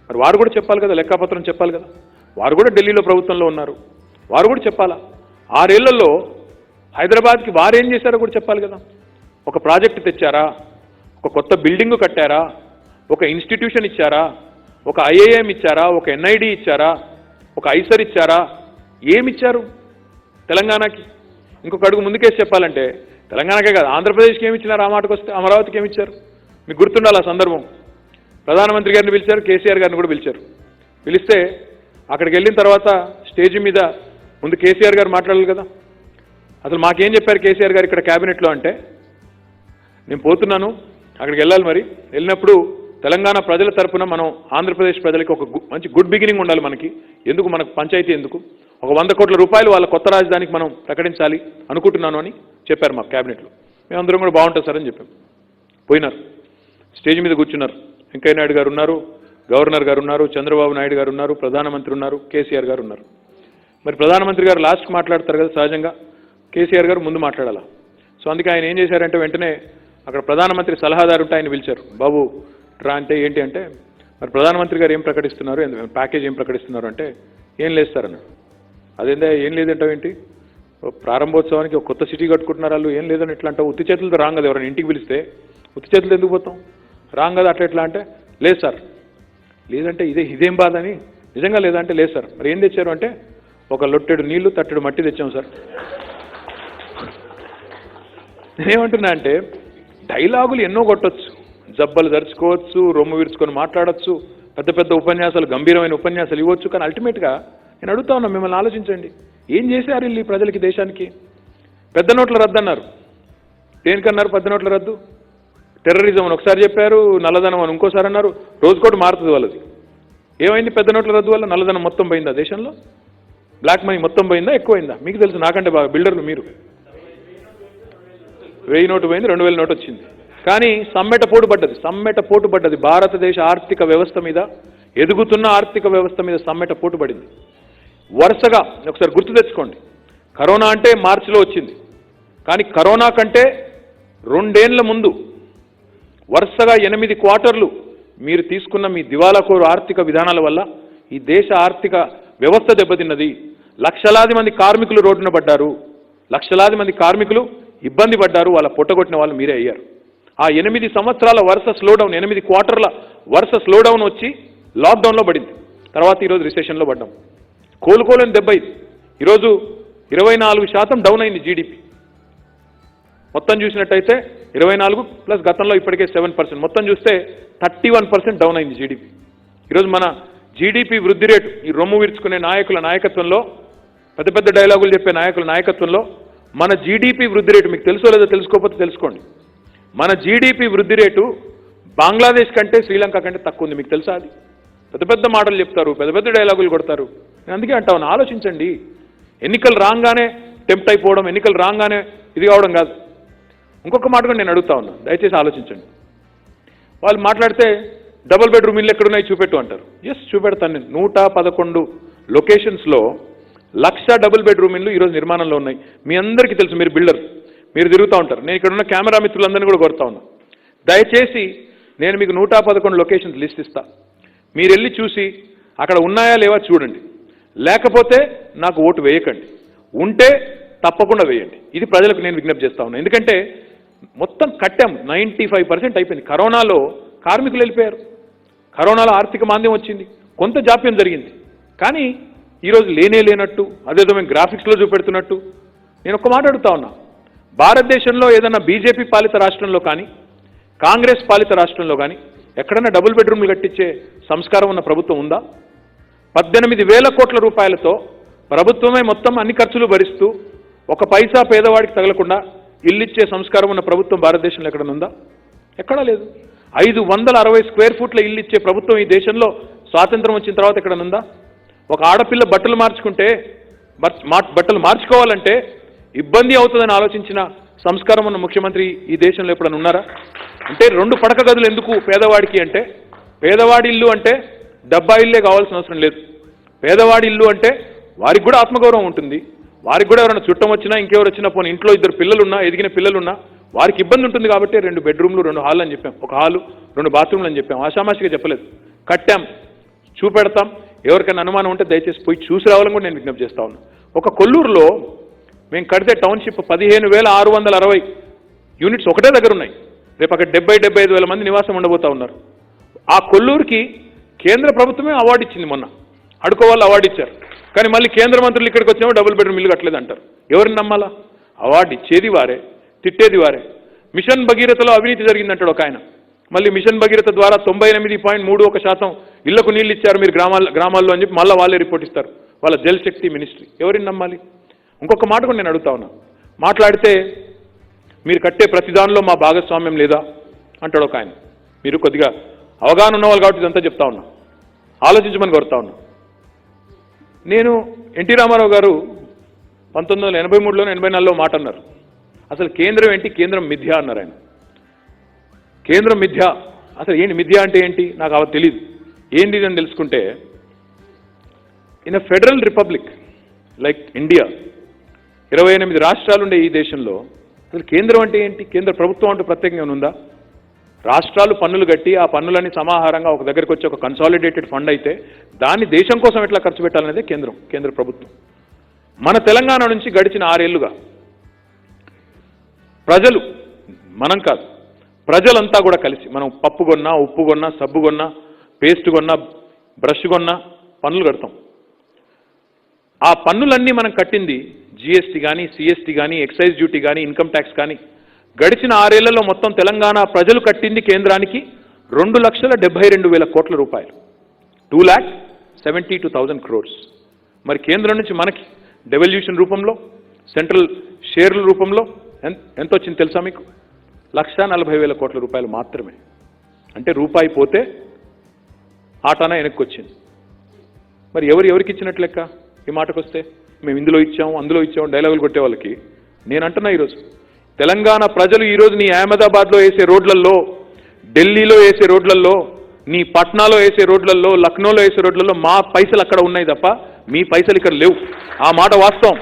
మరి వారు కూడా చెప్పాలి కదా, లెక్కాపత్రం చెప్పాలి కదా. వారు కూడా ఢిల్లీలో ప్రభుత్వంలో ఉన్నారు, వారు కూడా చెప్పాలా. 6 ఏళ్లలో హైదరాబాద్కి వారేం చేశారో కూడా చెప్పాలి కదా. ఒక ప్రాజెక్టు తెచ్చారా, ఒక కొత్త బిల్డింగు కట్టారా, ఒక ఇన్స్టిట్యూషన్ ఇచ్చారా, ఒక ఐఐఎం ఇచ్చారా, ఒక ఎన్ఐడి ఇచ్చారా, ఒక ఐసర్ ఇచ్చారా, ఏమిచ్చారు తెలంగాణకి? ఇంకొక అడుగు ముందుకేసి చెప్పాలంటే తెలంగాణకే కాదు, ఆంధ్రప్రదేశ్కి ఏమి ఇచ్చినారు? ఆ మాటకు వస్తే అమరావతికి ఏమి ఇచ్చారు? మీకు గుర్తుండాలి ఆ సందర్భం. ప్రధానమంత్రి గారిని పిలిచారు, కేసీఆర్ గారిని కూడా పిలిచారు. పిలిస్తే అక్కడికి వెళ్ళిన తర్వాత స్టేజ్ మీద ముందు కేసీఆర్ గారు మాట్లాడాలి కదా. అసలు మాకేం చెప్పారు కేసీఆర్ గారు ఇక్కడ క్యాబినెట్లో అంటే, నేను పోతున్నాను అక్కడికి వెళ్ళాలి, మరి వెళ్ళినప్పుడు తెలంగాణ ప్రజల తరపున మనం ఆంధ్రప్రదేశ్ ప్రజలకి ఒక మంచి గుడ్ బిగినింగ్ ఉండాలి. మనకు పంచాయతీ ఎందుకు, ఒక 100 కోట్ల రూపాయలు వాళ్ళ కొత్త రాజధానికి మనం ప్రకటించాలి అనుకుంటున్నాను అని చెప్పారు మా క్యాబినెట్లో. మేమందరం కూడా బాగుంటుంది సార్ అని చెప్పాం. పోయినారు, స్టేజ్ మీద కూర్చున్నారు. వెంకయ్య నాయుడు గారు ఉన్నారు, గవర్నర్ గారు ఉన్నారు, చంద్రబాబు నాయుడు గారు ఉన్నారు, ప్రధానమంత్రి ఉన్నారు, కేసీఆర్ గారు ఉన్నారు. మరి ప్రధానమంత్రి గారు లాస్ట్కి మాట్లాడతారు కదా సహజంగా, కేసీఆర్ గారు ముందు మాట్లాడాలా. సో అందుకే ఆయన ఏం చేశారంటే వెంటనే అక్కడ ప్రధానమంత్రి సలహాదారు ఉంటే ఆయన పిలిచారు. బాబు రా అంటే ఏంటి అంటే, మరి ప్రధానమంత్రి గారు ఏం ప్రకటిస్తున్నారు, ప్యాకేజ్ ఏం ప్రకటిస్తున్నారు అంటే, ఏం లేదు సార్ అన్నాడు. అదేందా ఏం లేదంటావు ఏంటి, ప్రారంభోత్సవానికి ఒక కొత్త సిటీ కట్టుకుంటున్నారు వాళ్ళు, ఏం లేదని ఎట్లా అంటావు? ఉత్తి చేతులతో రాంగ్ కదా, ఎవరైనా ఇంటికి పిలిస్తే ఉత్తి చేతులతో ఎందుకు పోతాం, రాంగ్ కదా అట్లా ఎట్లా అంటే, లేదు సార్. లేదంటే ఇదేం బాధ అని, నిజంగా లేదంటే లేదు సార్. మరి ఏం తెచ్చారు అంటే, ఒక లొట్టెడు నీళ్లు తట్టెడు మట్టి తెచ్చాం సార్. నేనేమంటున్నా అంటే డైలాగులు ఎన్నో కొట్టొచ్చు, జబ్బలు దరుచుకోవచ్చు, రొమ్ము విరుచుకొని మాట్లాడచ్చు, పెద్ద పెద్ద ఉపన్యాసాలు, గంభీరమైన ఉపన్యాసాలు ఇవ్వచ్చు. కానీ అల్టిమేట్గా నేను అడుగుతా ఉన్నా, మిమ్మల్ని ఆలోచించండి. ఏం చేశారు ఈ ప్రజలకి, దేశానికి? పెద్ద నోట్ల రద్దు అన్నారు. దేనికన్నారు పెద్ద నోట్ల రద్దు? టెర్రరిజం అని ఒకసారి చెప్పారు, నల్లధనం అని ఇంకోసారి అన్నారు. రోజుకోటి మారుతుంది వాళ్ళది. ఏమైంది పెద్ద నోట్ల రద్దు వల్ల? నల్లధనం మొత్తం పోయిందా దేశంలో? బ్లాక్ మనీ మొత్తం పోయిందా, ఎక్కువైందా? మీకు తెలుసు నాకంటే బాగా, బిల్డర్లు మీరు. 1000 నోటు పోయింది, 2000 నోటు వచ్చింది. కానీ సమ్మెట పోటు పడ్డది భారతదేశ ఆర్థిక వ్యవస్థ మీద, ఎదుగుతున్న ఆర్థిక వ్యవస్థ మీద సమ్మెట పోటు పడింది వరుసగా. ఒకసారి గుర్తు తెచ్చుకోండి, కరోనా అంటే మార్చిలో వచ్చింది, కానీ కరోనా కంటే 2 ఏళ్ల ముందు వరుసగా 8 క్వార్టర్లు మీరు తీసుకున్న మీ దివాలాకోరు ఆర్థిక విధానాల వల్ల ఈ దేశ ఆర్థిక వ్యవస్థ దెబ్బతిన్నది. లక్షలాది మంది కార్మికులు రోడ్డున పడ్డారు, లక్షలాది మంది కార్మికులు ఇబ్బంది పడ్డారు, వాళ్ళ పొట్టగొట్టిన వాళ్ళు మీరే అయ్యారు. ఆ 8 సంవత్సరాల వరుస స్లోడౌన్, 8 క్వార్టర్ల వరుస స్లోడౌన్ వచ్చి లాక్డౌన్లో పడింది. తర్వాత ఈరోజు రిసెషన్లో పడ్డాం. కోలుకోలేని దెబ్బ ఇది. ఈరోజు 24% డౌన్ అయింది జీడిపి. మొత్తం చూసినట్టయితే 24 ప్లస్ గతంలో ఇప్పటికే 7%, మొత్తం చూస్తే 31% డౌన్ అయింది జీడిపి. ఈరోజు మన జీడిపి వృద్ధి రేటు ఈ రొమ్ము విరుచుకునే నాయకుల నాయకత్వంలో, పెద్ద పెద్ద డైలాగులు చెప్పే నాయకుల నాయకత్వంలో మన జీడిపి వృద్ధి రేటు, మీకు తెలుసో లేదో తెలుసుకోకపోతే తెలుసుకోండి, మన జీడిపి వృద్ధి రేటు బంగ్లాదేశ్ కంటే శ్రీలంక కంటే తక్కువ ఉంది. మీకు తెలుసా? అది పెద్ద పెద్ద మాటలు చెప్తారు, పెద్ద పెద్ద డైలాగులు కొడతారు. నేను అందుకే అంటాను, ఆలోచించండి. ఎన్నికలు రాగానే టెంప్ట్ అయిపోవడం, ఎన్నికలు రాగానే ఇది కావడం కాదు. ఇంకొక మాట కూడా నేను అడుగుతా ఉన్నా, దయచేసి ఆలోచించండి. వాళ్ళు మాట్లాడితే డబుల్ బెడ్రూమ్ ఇల్లు ఎక్కడున్నాయి చూపెట్టు అంటారు. ఎస్, చూపెడతాను నేను. 111 లొకేషన్స్లో 1,00,000 డబుల్ బెడ్రూమ్ ఇల్లు ఈరోజు నిర్మాణంలో ఉన్నాయి. మీ అందరికీ తెలుసు, మీరు బిల్డర్, మీరు తిరుగుతూ ఉంటారు. నేను ఇక్కడ ఉన్న కెమెరా మిత్రులందరినీ కూడా కోరుతా ఉన్నా, దయచేసి నేను మీకు 111 లొకేషన్స్ లిస్ట్ ఇస్తా. మీరు వెళ్ళి చూసి అక్కడ ఉన్నాయా లేవా చూడండి. లేకపోతే నాకు ఓటు వేయకండి. ఉంటే తప్పకుండా వేయండి. ఇది ప్రజలకు నేను విజ్ఞప్తి చేస్తా ఉన్నాను. ఎందుకంటే మొత్తం కట్టాం, 95% అయిపోయింది. కరోనాలో కార్మికులు వెళ్ళిపోయారు, కరోనాలో ఆర్థిక మాంద్యం వచ్చింది, కొంత జాప్యం జరిగింది. కానీ ఈరోజు లేనట్టు, అదేదో మేము గ్రాఫిక్స్లో చూపెడుతున్నట్టు. నేను ఒక్క మాట అడుగుతా ఉన్నా, భారతదేశంలో ఏదన్నా బీజేపీ పాలిత రాష్ట్రంలో కానీ కాంగ్రెస్ పాలిత రాష్ట్రంలో కానీ ఎక్కడన్నా డబుల్ బెడ్రూమ్లు కట్టించే సంస్కారం ఉన్న ప్రభుత్వం ఉందా? 18,000 కోట్ల రూపాయలతో ప్రభుత్వమే మొత్తం అన్ని ఖర్చులు భరిస్తూ ఒక పైసా పేదవాడికి తగలకుండా ఇల్లిచ్చే సంస్కారం ఉన్న ప్రభుత్వం భారతదేశంలో ఎక్కడన్నా ఉందా? ఎక్కడా లేదు. 560 స్క్వేర్ ఫూట్ల ఇల్లు ఇచ్చే ప్రభుత్వం ఈ దేశంలో స్వాతంత్రం వచ్చిన తర్వాత ఎక్కడన్నా ఉందా? ఒక ఆడపిల్ల బట్టలు మార్చుకుంటే బట్టలు మార్చుకోవాలంటే ఇబ్బంది అవుతుందని ఆలోచించిన సంస్కారం ఉన్న ముఖ్యమంత్రి ఈ దేశంలో ఎప్పుడన్నా ఉన్నారా? అంటే 2 పడక గదులు ఎందుకు పేదవాడికి అంటే, పేదవాడి ఇల్లు అంటే డబ్బా ఇల్లే కావాల్సిన అవసరం లేదు. పేదవాడి ఇల్లు అంటే వారికి కూడా ఆత్మగౌరవం ఉంటుంది, వారికి కూడా ఎవరైనా చుట్టం వచ్చినా ఇంకెవరు వచ్చినా పోనీ ఇంట్లో 2 పిల్లలున్నా ఎదిగిన పిల్లలున్నా వారికి ఇబ్బంది ఉంటుంది కాబట్టి 2 బెడ్రూమ్లు 2 హాల్ అని చెప్పాం, 1 హాలు 2 బాత్రూమ్లు అని చెప్పాం. ఆషామాషిగా చెప్పలేదు, కట్టాం, చూపెడతాం. ఎవరికైనా అనుమానం ఉంటే దయచేసి పోయి చూసి రావాలని కూడా నేను విజ్ఞప్తి చేస్తా ఉన్నాను. ఒక కొల్లూరులో మేము కడితే టౌన్షిప్ 15,660 యూనిట్స్ ఒకటే దగ్గర ఉన్నాయి. రేపు అక్కడ 70-75 మంది నివాసం ఉండబోతా ఉన్నారు. ఆ కొల్లూరుకి కేంద్ర ప్రభుత్వమే అవార్డు ఇచ్చింది. మొన్న అడుకో వాళ్ళు అవార్డు ఇచ్చారు. కానీ మళ్ళీ కేంద్ర మంత్రులు ఇక్కడికి వచ్చినామో డబుల్ బెడ్రూమ్ ఇల్లు కట్టలేదు అంటారు. ఎవరిని నమ్మాలా? అవార్డు ఇచ్చేది వారే, తిట్టేది వారే. మిషన్ భగీరథలో అవినీతి జరిగిందంటాడు ఒక ఆయన. మళ్ళీ మిషన్ భగీరథ ద్వారా 98.31% ఇళ్లకు నీళ్ళు ఇచ్చారు మీరు గ్రామాల్లో అని చెప్పి మళ్ళీ వాళ్ళే రిపోర్ట్ ఇస్తారు. వాళ్ళ జల్ శక్తి మినిస్ట్రీ. ఎవరిని నమ్మాలి? ఇంకొక మాట కూడా నేను అడుగుతా ఉన్నా, మాట్లాడితే మీరు కట్టే ప్రతి దానిలో మా భాగస్వామ్యం లేదా అంటాడు ఒక ఆయన. మీరు కొద్దిగా అవగాహన ఉన్నవాళ్ళు కాబట్టి ఇదంతా చెప్తా ఉన్నా, ఆలోచించమని కోరుతా ఉన్నా. నేను ఎన్టీ రామారావు గారు 1983లో 84లో మాట అన్నారు. అసలు కేంద్రం ఏంటి? కేంద్రం మిథ్య అన్నారు ఆయన. కేంద్రం మిథ్య. అసలు ఏంటి మిథ్య అంటే ఏంటి నాకు అవి తెలియదు. ఏంటి అని తెలుసుకుంటే, in a federal republic like India 28 రాష్ట్రాలు ఉండే ఈ దేశంలో అసలు కేంద్రం అంటే ఏంటి? కేంద్ర ప్రభుత్వం అంటూ ప్రత్యేకంగా ఉందా? రాష్ట్రాలు పన్నులు కట్టి ఆ పన్నులన్నీ సమాహారంగా ఒక దగ్గరికి వచ్చి ఒక కన్సాలిడేటెడ్ ఫండ్ అయితే దాన్ని దేశం కోసం ఎట్లా ఖర్చు పెట్టాలనేదే కేంద్ర ప్రభుత్వం. మన తెలంగాణ నుంచి గడిచిన 6 ఏళ్లుగా ప్రజలు, మనం కాదు, ప్రజలంతా కూడా కలిసి మనం పప్పు కొన్నా, ఉప్పు కొన్నా, సబ్బు కొన్నా, పేస్ట్ కొన్నా, బ్రష్ కొన్నా పన్నులు కడతాం. ఆ పన్నులన్నీ మనం కట్టింది జీఎస్టీ కానీ, సిఎస్టీ కానీ, ఎక్సైజ్ డ్యూటీ కానీ, ఇన్కమ్ ట్యాక్స్ కానీ గడిచిన 6 ఏళ్లలో మొత్తం తెలంగాణ ప్రజలు కట్టింది కేంద్రానికి 2,72,000 కోట్ల రూపాయలు, 2,72,000 crores. మరి కేంద్రం నుంచి మనకి డెవల్యూషన్ రూపంలో, సెంట్రల్ షేర్ల రూపంలో ఎంత వచ్చింది తెలుసా మీకు? 1,40,000 కోట్ల రూపాయలు మాత్రమే. అంటే రూపాయి పోతే ఆటానా వెనక్కి వచ్చింది. మరి ఎవరికి ఇచ్చినట్లు లెక్క? ఈ మాటకు వస్తే మేము ఇందులో ఇచ్చాము, అందులో ఇచ్చాము డైలాగులు కొట్టే వాళ్ళకి నేను అంటున్నా, ఈరోజు తెలంగాణ ప్రజలు ఈరోజు నీ అహ్మదాబాద్లో వేసే రోడ్లల్లో, ఢిల్లీలో వేసే రోడ్లల్లో, నీ పట్నాలో వేసే రోడ్లల్లో, లక్నోలో వేసే రోడ్లలో మా పైసలు అక్కడ ఉన్నాయి తప్ప మీ పైసలు ఇక్కడ లేవు. ఆ మాట వాస్తవం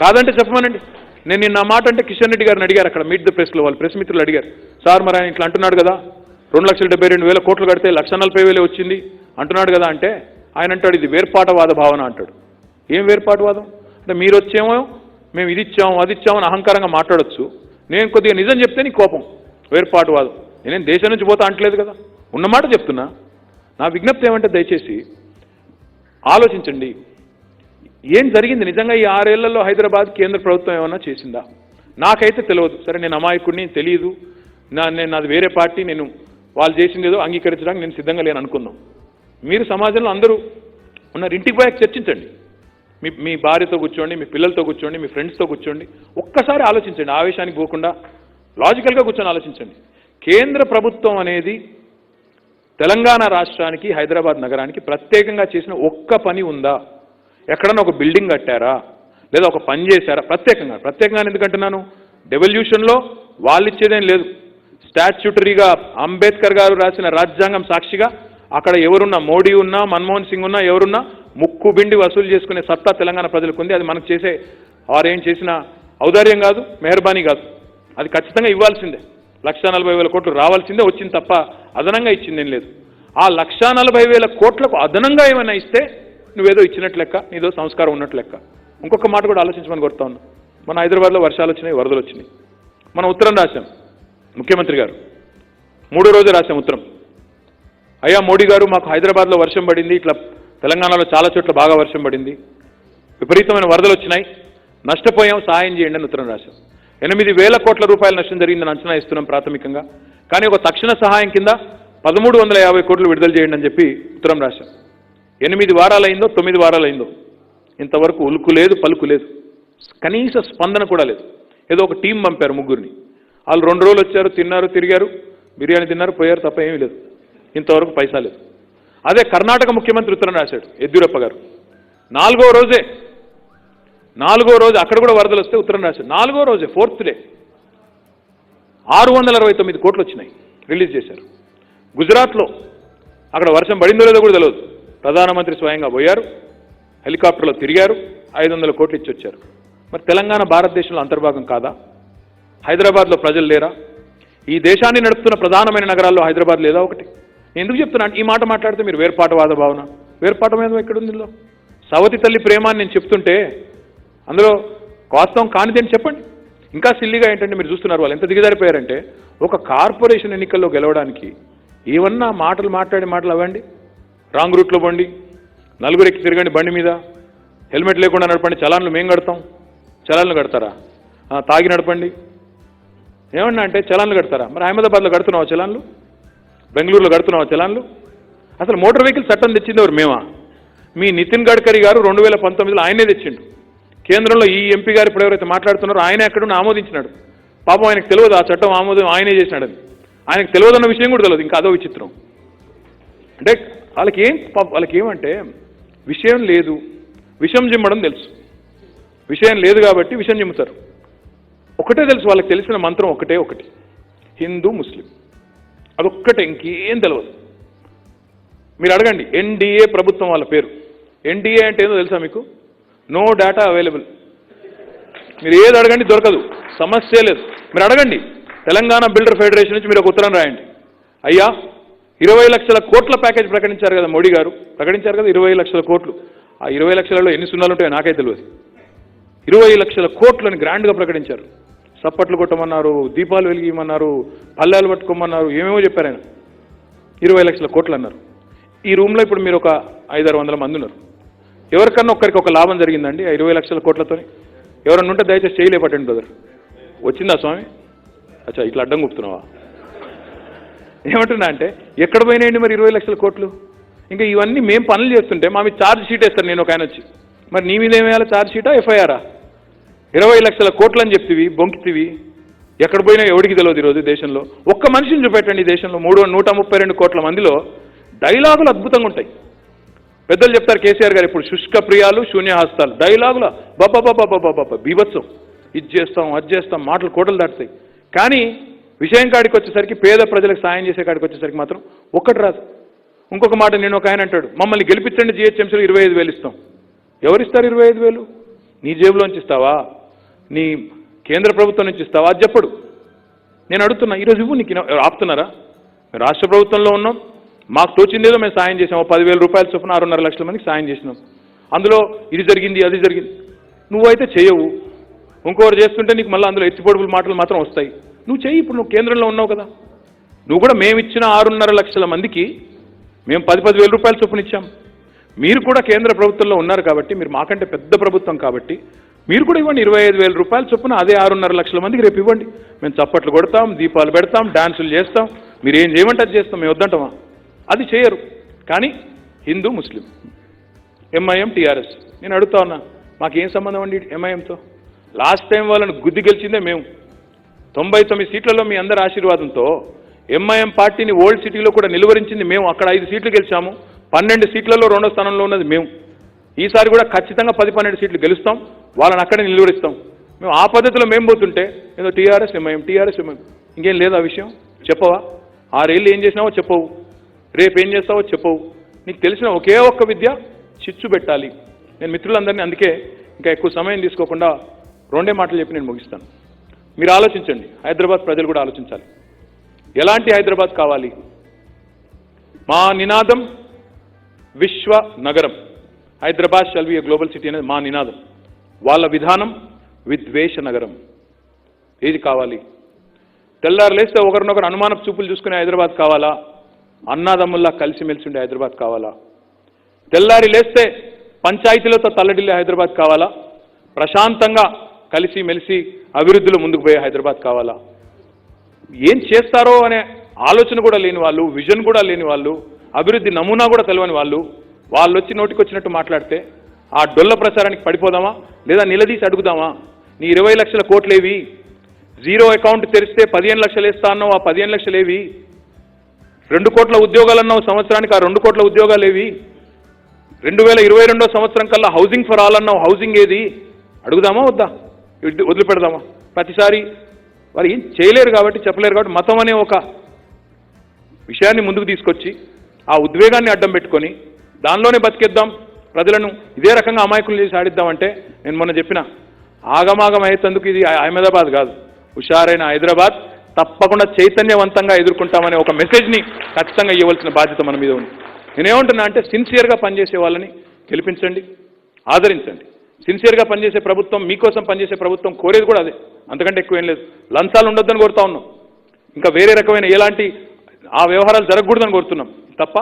కాదంటే చెప్పమనండి. నేను నిన్న మాట అంటే కిషన్ రెడ్డి గారిని అడిగారు అక్కడ మీట్ ద ప్రెస్లో, వాళ్ళు ప్రెస్ మిత్రులు అడిగారు, సార్ మరి ఆయన ఇట్లా అంటున్నాడు కదా 2,72,000 కోట్లు కడితే 1,40,000 వచ్చింది అంటున్నాడు కదా అంటే ఆయన అంటాడు ఇది వేర్పాటవాద భావన అంటాడు. ఏం వేర్పాటువాదం అంటే మీరు వచ్చేమో మేము ఇది ఇచ్చాము అది ఇచ్చామని అహంకారంగా మాట్లాడొచ్చు, నేను కొద్దిగా నిజం చెప్తే నీ కోపం. వేర్పాటువాదం నేనేం దేశం నుంచి పోతా అంటలేదు కదా, ఉన్నమాట చెప్తున్నా. నా విజ్ఞప్తి ఏమంటే దయచేసి ఆలోచించండి, ఏం జరిగింది నిజంగా ఈ 6 ఏళ్లలో హైదరాబాద్ కేంద్ర ప్రభుత్వం ఏమన్నా చేసిందా? నాకైతే తెలియదు. సరే నేను అమాయకుడిని, తెలియదు, నాది వేరే పార్టీ, నేను వాళ్ళు చేసింది ఏదో అంగీకరించడానికి నేను సిద్ధంగా లేను అనుకుందాం. మీరు సమాజంలో అందరూ ఉన్నారు, ఇంటికి పోయాక చర్చించండి, మీ భార్యతో కూర్చోండి, మీ పిల్లలతో కూర్చోండి, మీ ఫ్రెండ్స్తో కూర్చోండి, ఒక్కసారి ఆలోచించండి, ఆవేశానికి పోకుండా లాజికల్గా కూర్చొని ఆలోచించండి. కేంద్ర ప్రభుత్వం అనేది తెలంగాణ రాష్ట్రానికి, హైదరాబాద్ నగరానికి ప్రత్యేకంగా చేసిన ఒక్క పని ఉందా? ఎక్కడన్నా ఒక బిల్డింగ్ కట్టారా, లేదా ఒక పని చేశారా? ప్రత్యేకంగా ఎందుకంటున్నాను, డెవల్యూషన్లో వాళ్ళు ఇచ్చేదేం లేదు. స్టాట్యూటరీగా అంబేద్కర్ గారు రాసిన రాజ్యాంగం సాక్షిగా అక్కడ ఎవరున్నా, మోడీ ఉన్నా, మన్మోహన్ సింగ్ ఉన్నా, ఎవరున్నా ముక్కు బిండి వసూలు చేసుకునే సత్తా తెలంగాణ ప్రజలకు ఉంది. అది మనకు చేసే వారేం చేసిన ఔదార్యం కాదు, మెహర్బానీ కాదు, అది ఖచ్చితంగా ఇవ్వాల్సిందే. 1,40,000 కోట్లు రావాల్సిందే వచ్చింది తప్ప అదనంగా ఇచ్చిందేం లేదు. ఆ 1,40,000 కోట్లకు అదనంగా ఏమైనా ఇస్తే నువ్వేదో ఇచ్చినట్టు లెక్క, నీదో సంస్కారం ఉన్నట్టు లెక్క. ఇంకొక మాట కూడా ఆలోచించమని కోరుతా ఉన్నా. మన హైదరాబాద్లో వర్షాలు వచ్చినాయి, వరదలు వచ్చినాయి. మనం ఉత్తరం రాశాం, ముఖ్యమంత్రి గారు 3వ రోజు రాశాం ఉత్తరం. అయ్యా మోడీ గారు, మాకు హైదరాబాద్లో వర్షం పడింది, ఇట్లా తెలంగాణలో చాలా చోట్ల బాగా వర్షం పడింది, విపరీతమైన వరదలు వచ్చినాయి, నష్టపోయాం, సహాయం చేయండి అని ఉత్తరం రాశాం. 8,000 కోట్ల రూపాయల నష్టం జరిగిందని అంచనా ఇస్తున్నాం ప్రాథమికంగా. కానీ ఒక తక్షణ సహాయం కింద 1,350 కోట్లు విడుదల చేయండి అని చెప్పి ఉత్తరం రాశాం. 8 వారాలైందో 9 వారాలైందో ఇంతవరకు ఉలుకు లేదు, పలుకు లేదు, కనీస స్పందన కూడా లేదు. ఏదో ఒక టీం పంపారు, 3గురిని. వాళ్ళు 2 రోజులు వచ్చారు, తిన్నారు, తిరిగారు, బిర్యానీ తిన్నారు, పోయారు తప్ప ఏమీ లేదు. ఇంతవరకు పైసా లేదు. అదే కర్ణాటక ముఖ్యమంత్రి ఉత్తరం రాశాడు, యెద్యూరప్ప గారు. 4వ రోజే అక్కడ కూడా వరదలు వస్తే ఉత్తరం రాశాడు. 4వ రోజే, 4th డే 669 కోట్లు వచ్చినాయి, రిలీజ్ చేశారు. గుజరాత్లో అక్కడ వర్షం పడిందో లేదో కూడా తెలియదు. ప్రధానమంత్రి స్వయంగా పోయారు, హెలికాప్టర్లో తిరిగారు, 500 కోట్లు ఇచ్చి వచ్చారు. మరి తెలంగాణ భారతదేశంలో అంతర్భాగం కాదా? హైదరాబాద్లో ప్రజలు లేరా? ఈ దేశాన్ని నడుపుతున్న ప్రధానమైన నగరాల్లో హైదరాబాద్ లేదా ఒకటి? ఎందుకు చెప్తున్నాను ఈ మాట మాట్లాడితే మీరు వేర్పాటువాద భావన, వేర్పాటమేదో ఎక్కడుంది? ఇందులో సవతి తల్లి ప్రేమాన్ని నేను చెప్తుంటే అందులో వాస్తవం కానిదేంటి చెప్పండి. ఇంకా సిల్లిగా ఏంటంటే మీరు చూస్తున్నారు వాళ్ళు ఎంత దిగజారిపోయారంటే, ఒక కార్పొరేషన్ ఎన్నికల్లో గెలవడానికి ఏమన్నా మాటలు అవ్వండి, రాంగ్ రూట్లో బండి, నలుగురెక్కి తిరగండి బండి మీద, హెల్మెట్ లేకుండా నడపండి, చలాన్లు మేము కడతాం. చలాన్లు కడతారా? తాగి నడపండి ఏమన్నా అంటే చలాన్లు కడతారా? మరి అహ్మదాబాద్లో కడుతున్నావా చలాన్లు? బెంగళూరులో కడుతున్నావా చలాన్లు? అసలు మోటార్ వెహికల్ చట్టం తెచ్చింది ఎవరు? మేమా? మీ నితిన్ గడ్కరీ గారు 2019లో ఆయనే తెచ్చిండు. కేంద్రంలో ఈ ఎంపీ గారు ఇప్పుడు ఎవరైతే మాట్లాడుతున్నారో ఆయనే అక్కడ ఆమోదించినాడు. పాపం ఆయనకు తెలియదు ఆ చట్టం ఆమోదం ఆయనే చేసినాడని. ఆయనకు తెలియదన్న విషయం కూడా తెలియదు. ఇంకా అదో విచిత్రం. అంటే వాళ్ళకి ఏమంటే విషయం లేదు, విషం జిమ్మడం తెలుసు. విషయం లేదు కాబట్టి విషం జిమ్ముతారు. ఒకటే తెలుసు, వాళ్ళకి తెలిసిన మంత్రం ఒకటే, హిందూ ముస్లిం, అదొక్కటే, ఇంకేం తెలియదు. మీరు అడగండి, ఎన్డీఏ ప్రభుత్వం వాళ్ళ పేరు. ఎన్డీఏ అంటే ఏదో తెలుసా మీకు? No data available. మీరు ఏది అడగండి దొరకదు, సమస్య లేదు. మీరు అడగండి, తెలంగాణ బిల్డర్ ఫెడరేషన్ నుంచి మీరు ఒక ఉత్తరం రాయండి. అయ్యా 20 లక్షల కోట్ల ప్యాకేజ్ ప్రకటించారు కదా మోడీ గారు, ప్రకటించారు కదా 20 లక్షల కోట్లు. ఆ 20 లక్షలలో ఎన్ని సున్నాలు ఉంటాయో నాకైతే తెలియదు. 20 లక్షల కోట్లని గ్రాండ్గా ప్రకటించారు. సప్పట్లు కొట్టమన్నారు, దీపాలు వెలిగిమన్నారు, పల్లెలు పట్టుకోమన్నారు, ఏమేమో చెప్పారు ఆయన. 20 లక్షల కోట్లు అన్నారు. ఈ రూమ్లో ఇప్పుడు మీరు ఒక 500-600 మంది ఉన్నారు. ఎవరికన్నా ఒక్కరికి ఒక లాభం జరిగిందండి ఆ 20 లక్షల కోట్లతో? ఎవరన్నా ఉంటే దయచేసి చేయలేపట్టండి బ్రదర్. వచ్చిందా స్వామి? అచ్చా, ఇట్లా అడ్డం గుప్తున్నావా? ఏమంటున్నా అంటే ఎక్కడ పోయినాయండి మరి 20 లక్షల కోట్లు? ఇంకా ఇవన్నీ మేము పనులు చేస్తుంటే మా మీద ఛార్జ్ షీట్ వేస్తారు. నేను ఒక ఆయన వచ్చి, మరి నీ మీద ఏమేయాలి, ఛార్జ్ షీటా ఎఫ్ఐఆరా? 20 లక్షల కోట్లు అని చెప్తివి, బొంకితివి, ఎక్కడ పోయినా ఎవడికి తెలియదు ఈరోజు దేశంలో. ఒక్క మనిషిని చూపెట్టండి ఈ దేశంలో 132 కోట్ల మందిలో డైలాగులు అద్భుతంగా ఉంటాయి. పెద్దలు చెప్తారు, కేసీఆర్ గారు ఇప్పుడు శుష్క ప్రియాలు శూన్యహస్తాలు, డైలాగుల బాబా బీభత్సం, ఇది చేస్తాం అది చేస్తాం, మాటలు కోటలు దాటుతాయి. కానీ విషయం కాడికి వచ్చేసరికి, పేద ప్రజలకు సాయం చేసే కాడికి వచ్చేసరికి మాత్రం ఒక్కటి రాదు. ఇంకొక మాట నేను ఒక ఆయన అంటాడు, మమ్మల్ని గెలిపించండి జీహెచ్ఎంసీలో 25,000 ఇస్తాం. ఎవరిస్తారు 25,000? నీ జేబులోంచి ఇస్తావా, నీ కేంద్ర ప్రభుత్వం నుంచి ఇస్తావా? అది చెప్పడు. నేను అడుగుతున్నా, ఈరోజు ఇవ్వు, నీకు ఆపుతున్నారా? రాష్ట్ర ప్రభుత్వంలో ఉన్నాం, మాకు తోచిందేదో మేము సాయం చేసాం. 10,000 రూపాయల చొప్పున 6.5 లక్షల మందికి సాయం చేసినాం. అందులో ఇది జరిగింది అది జరిగింది. నువ్వైతే చేయవు, ఇంకోరు చేస్తుంటే నీకు మళ్ళీ అందులో ఎత్తిపోడుపుల మాటలు మాత్రం వస్తాయి. నువ్వు చెయ్యి, ఇప్పుడు నువ్వు కేంద్రంలో ఉన్నావు కదా. నువ్వు కూడా మేము ఇచ్చిన 6.5 లక్షల మందికి మేము 10,000 రూపాయల చొప్పున ఇచ్చాం. మీరు కూడా కేంద్ర ప్రభుత్వంలో ఉన్నారు కాబట్టి, మీరు మాకంటే పెద్ద ప్రభుత్వం కాబట్టి మీరు కూడా ఇవ్వండి 25,000 రూపాయల చొప్పున. అదే 6.5 లక్షల మందికి రేపు ఇవ్వండి. మేము చప్పట్లు కొడతాం, దీపాలు పెడతాం, డాన్సులు చేస్తాం, మీరు ఏం చేయమంటే అది చేస్తాం, మేము వద్దంటామా? అది చేయరు. కానీ హిందూ ముస్లిం, ఎంఐఎం టీఆర్ఎస్, నేను అడుగుతా ఉన్నా, మాకేం సంబంధం అండి ఎంఐఎంతో? లాస్ట్ టైం వాళ్ళని గుద్ది గెలిచిందే మేము. 99 సీట్లలో మీ అందరి ఆశీర్వాదంతో ఎంఐఎం పార్టీని ఓల్డ్ సిటీలో కూడా నిలువరించింది మేము. అక్కడ 5 సీట్లు గెలిచాము, 12 సీట్లలో 2వ స్థానంలో ఉన్నది మేము. ఈసారి కూడా ఖచ్చితంగా 10-12 సీట్లు గెలుస్తాం, వాళ్ళని అక్కడే నిలువరిస్తాం. మేము ఆ పద్ధతిలో మేము పోతుంటే ఏదో టీఆర్ఎస్ ఎంఐఎం ఇంకేం లేదు. ఆ విషయం చెప్పవా? 6 ఏళ్ళు ఏం చేసినావో చెప్పవు, రేపు ఏం చేస్తావో చెప్పవు. నీకు తెలిసిన ఒకే ఒక్క విద్య, చిచ్చు పెట్టాలి. నేను మిత్రులందరినీ అందుకే ఇంకా ఎక్కువ సమయం తీసుకోకుండా 2 మాటలు చెప్పి నేను ముగిస్తాను. మీరు ఆలోచించండి, హైదరాబాద్ ప్రజలు కూడా ఆలోచించాలి. ఎలాంటి హైదరాబాద్ కావాలి? మా నినాదం విశ్వ నగరం, Hyderabad shall be a global city అనేది మా నినాదం. వాళ్ళ విధానం విద్వేష నగరం. ఏది కావాలి? తెల్లారు లేస్తే ఒకరినొకరు అనుమానపు చూపులు చూసుకునే హైదరాబాద్ కావాలా? అన్నాదమ్ముల్లా కలిసిమెలిసి ఉండే హైదరాబాద్ కావాలా? తెల్లారి లేస్తే పంచాయతీలతో తల్లడిల్లే హైదరాబాద్ కావాలా? ప్రశాంతంగా కలిసి మెలిసి అభివృద్ధిలో ముందుకు పోయే హైదరాబాద్ కావాలా? ఏం చేస్తారో అనే ఆలోచన కూడా లేని వాళ్ళు, విజన్ కూడా లేని వాళ్ళు, అభివృద్ధి నమూనా కూడా తెలియని వాళ్ళు వచ్చి నోటికి వచ్చినట్టు మాట్లాడితే ఆ డొల్ల ప్రచారానికి పడిపోదామా లేదా నిలదీసి అడుగుదామా? నీ 20 లక్షల కోట్లేవి? జీరో అకౌంట్ తెరిస్తే 15 లక్షలు వేస్తా అన్నావు, ఆ 15 లక్షలేవి? 2 కోట్ల ఉద్యోగాలు అన్నావు సంవత్సరానికి, ఆ 2 కోట్ల ఉద్యోగాలేవి? 2022 సంవత్సరం కల్లా హౌసింగ్ ఫర్ ఆల్ అన్నావు, హౌసింగ్ ఏది? అడుగుదామా వద్దా? వదిలిపెడదామా? ప్రతిసారి వారు ఏం చేయలేరు కాబట్టి, చెప్పలేరు కాబట్టి మతం అనే ఒక విషయాన్ని ముందుకు తీసుకొచ్చి ఆ ఉద్వేగాన్ని అడ్డం పెట్టుకొని దానిలోనే బతికేద్దాం, ప్రజలను ఇదే రకంగా అమాయకులు చేసి ఆడిద్దామంటే, నేను మొన్న చెప్పిన ఆగమాగం అయ్యేందుకు ఇది అహ్మదాబాద్ కాదు, హుషారైన హైదరాబాద్ తప్పకుండా చైతన్యవంతంగా ఎదుర్కొంటామనే ఒక మెసేజ్ని ఖచ్చితంగా ఇవ్వాల్సిన బాధ్యత మన మీద ఉంది. నేనేమంటున్నా అంటే సిన్సియర్గా పనిచేసే వాళ్ళని గెలిపించండి, ఆదరించండి. సిన్సియర్గా పనిచేసే ప్రభుత్వం, మీకోసం పనిచేసే ప్రభుత్వం కోరేది కూడా అదే, అంతకంటే ఎక్కువ ఏం లేదు. లంచాలు ఉండొద్దని కోరుతా ఉన్నాం, ఇంకా వేరే రకమైన ఎలాంటి ఆ వ్యవహారాలు జరగకూడదని కోరుతున్నాం తప్ప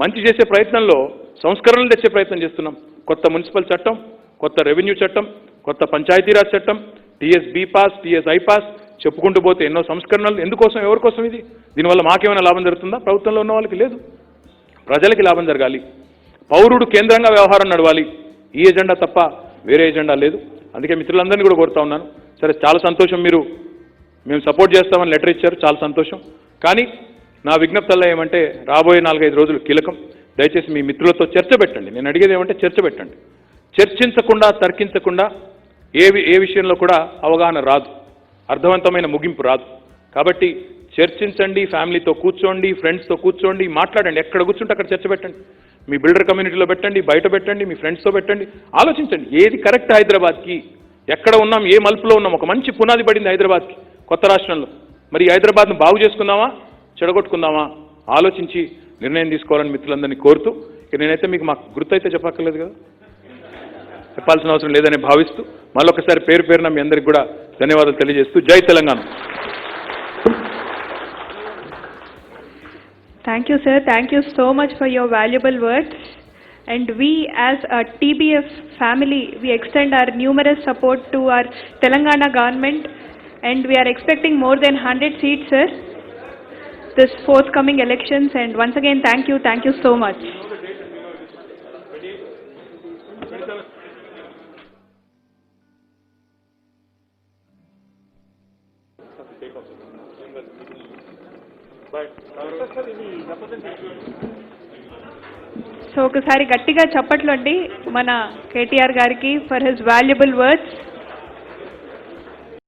మంచి చేసే ప్రయత్నంలో సంస్కరణలు తెచ్చే ప్రయత్నం చేస్తున్నాం. కొత్త మున్సిపల్ చట్టం, కొత్త రెవెన్యూ చట్టం, కొత్త పంచాయతీరాజ్ చట్టం, TS be pass, TS I pass, చెప్పుకుంటూ పోతే ఎన్నో సంస్కరణలు. ఎందుకోసం, ఎవరి కోసం ఇది? దీనివల్ల మాకేమైనా లాభం జరుగుతుందా? ప్రభుత్వంలో ఉన్న వాళ్ళకి లేదు, ప్రజలకి లాభం జరగాలి, పౌరుడు కేంద్రంగా వ్యవహారం నడవాలి. ఈ ఎజెండా తప్ప వేరే ఎజెండా లేదు. అందుకే మిత్రులందరినీ కూడా కోరుతా ఉన్నాను, సరే చాలా సంతోషం, మేము సపోర్ట్ చేస్తామని లెటర్ ఇచ్చారు, చాలా సంతోషం. కానీ నా విజ్ఞప్తల్లో ఏమంటే రాబోయే 4-5 రోజులు కీలకం. దయచేసి మీ మిత్రులతో చర్చ పెట్టండి. నేను అడిగేది ఏమంటే చర్చ పెట్టండి. చర్చించకుండా, తర్కించకుండా ఏ విషయంలో కూడా అవగాహన రాదు, అర్థవంతమైన ముగింపు రాదు. కాబట్టి చర్చించండి, ఫ్యామిలీతో కూర్చోండి, ఫ్రెండ్స్తో కూర్చోండి, మాట్లాడండి. ఎక్కడ కూర్చుంటే అక్కడ చర్చ పెట్టండి. మీ బిల్డర్ కమ్యూనిటీలో పెట్టండి, బయట పెట్టండి, మీ ఫ్రెండ్స్తో పెట్టండి, ఆలోచించండి ఏది కరెక్ట్ హైదరాబాద్కి, ఎక్కడ ఉన్నాం, ఏ మలుపులో ఉన్నాం. ఒక మంచి పునాది పడింది హైదరాబాద్కి కొత్త రాష్ట్రంలో. మరి హైదరాబాద్ను బాగు చేసుకుందామా, చెడగొట్టుకుందామా, ఆలోచించి నిర్ణయం తీసుకోవాలని మిత్రులందరినీ కోరుతూ, నేనైతే మీకు మాకు గుర్తయితే చెప్పక్కర్లేదు కదా, చెప్పాల్సిన అవసరం లేదని భావిస్తూ మళ్ళొకసారి పేరు పేరున మీ అందరికీ కూడా ధన్యవాదాలు తెలియజేస్తూ జై Telangana. Thank you, sir. Thank you so much for your valuable words. And we as a TBF family, we extend our numerous support to our Telangana government, and we are expecting more than 100 seats, sir, this forthcoming elections. And once again, thank you so much. So ఒకసారి గట్టిగా చప్పట్లు అండి మన కేటీఆర్ గారికి for his valuable words.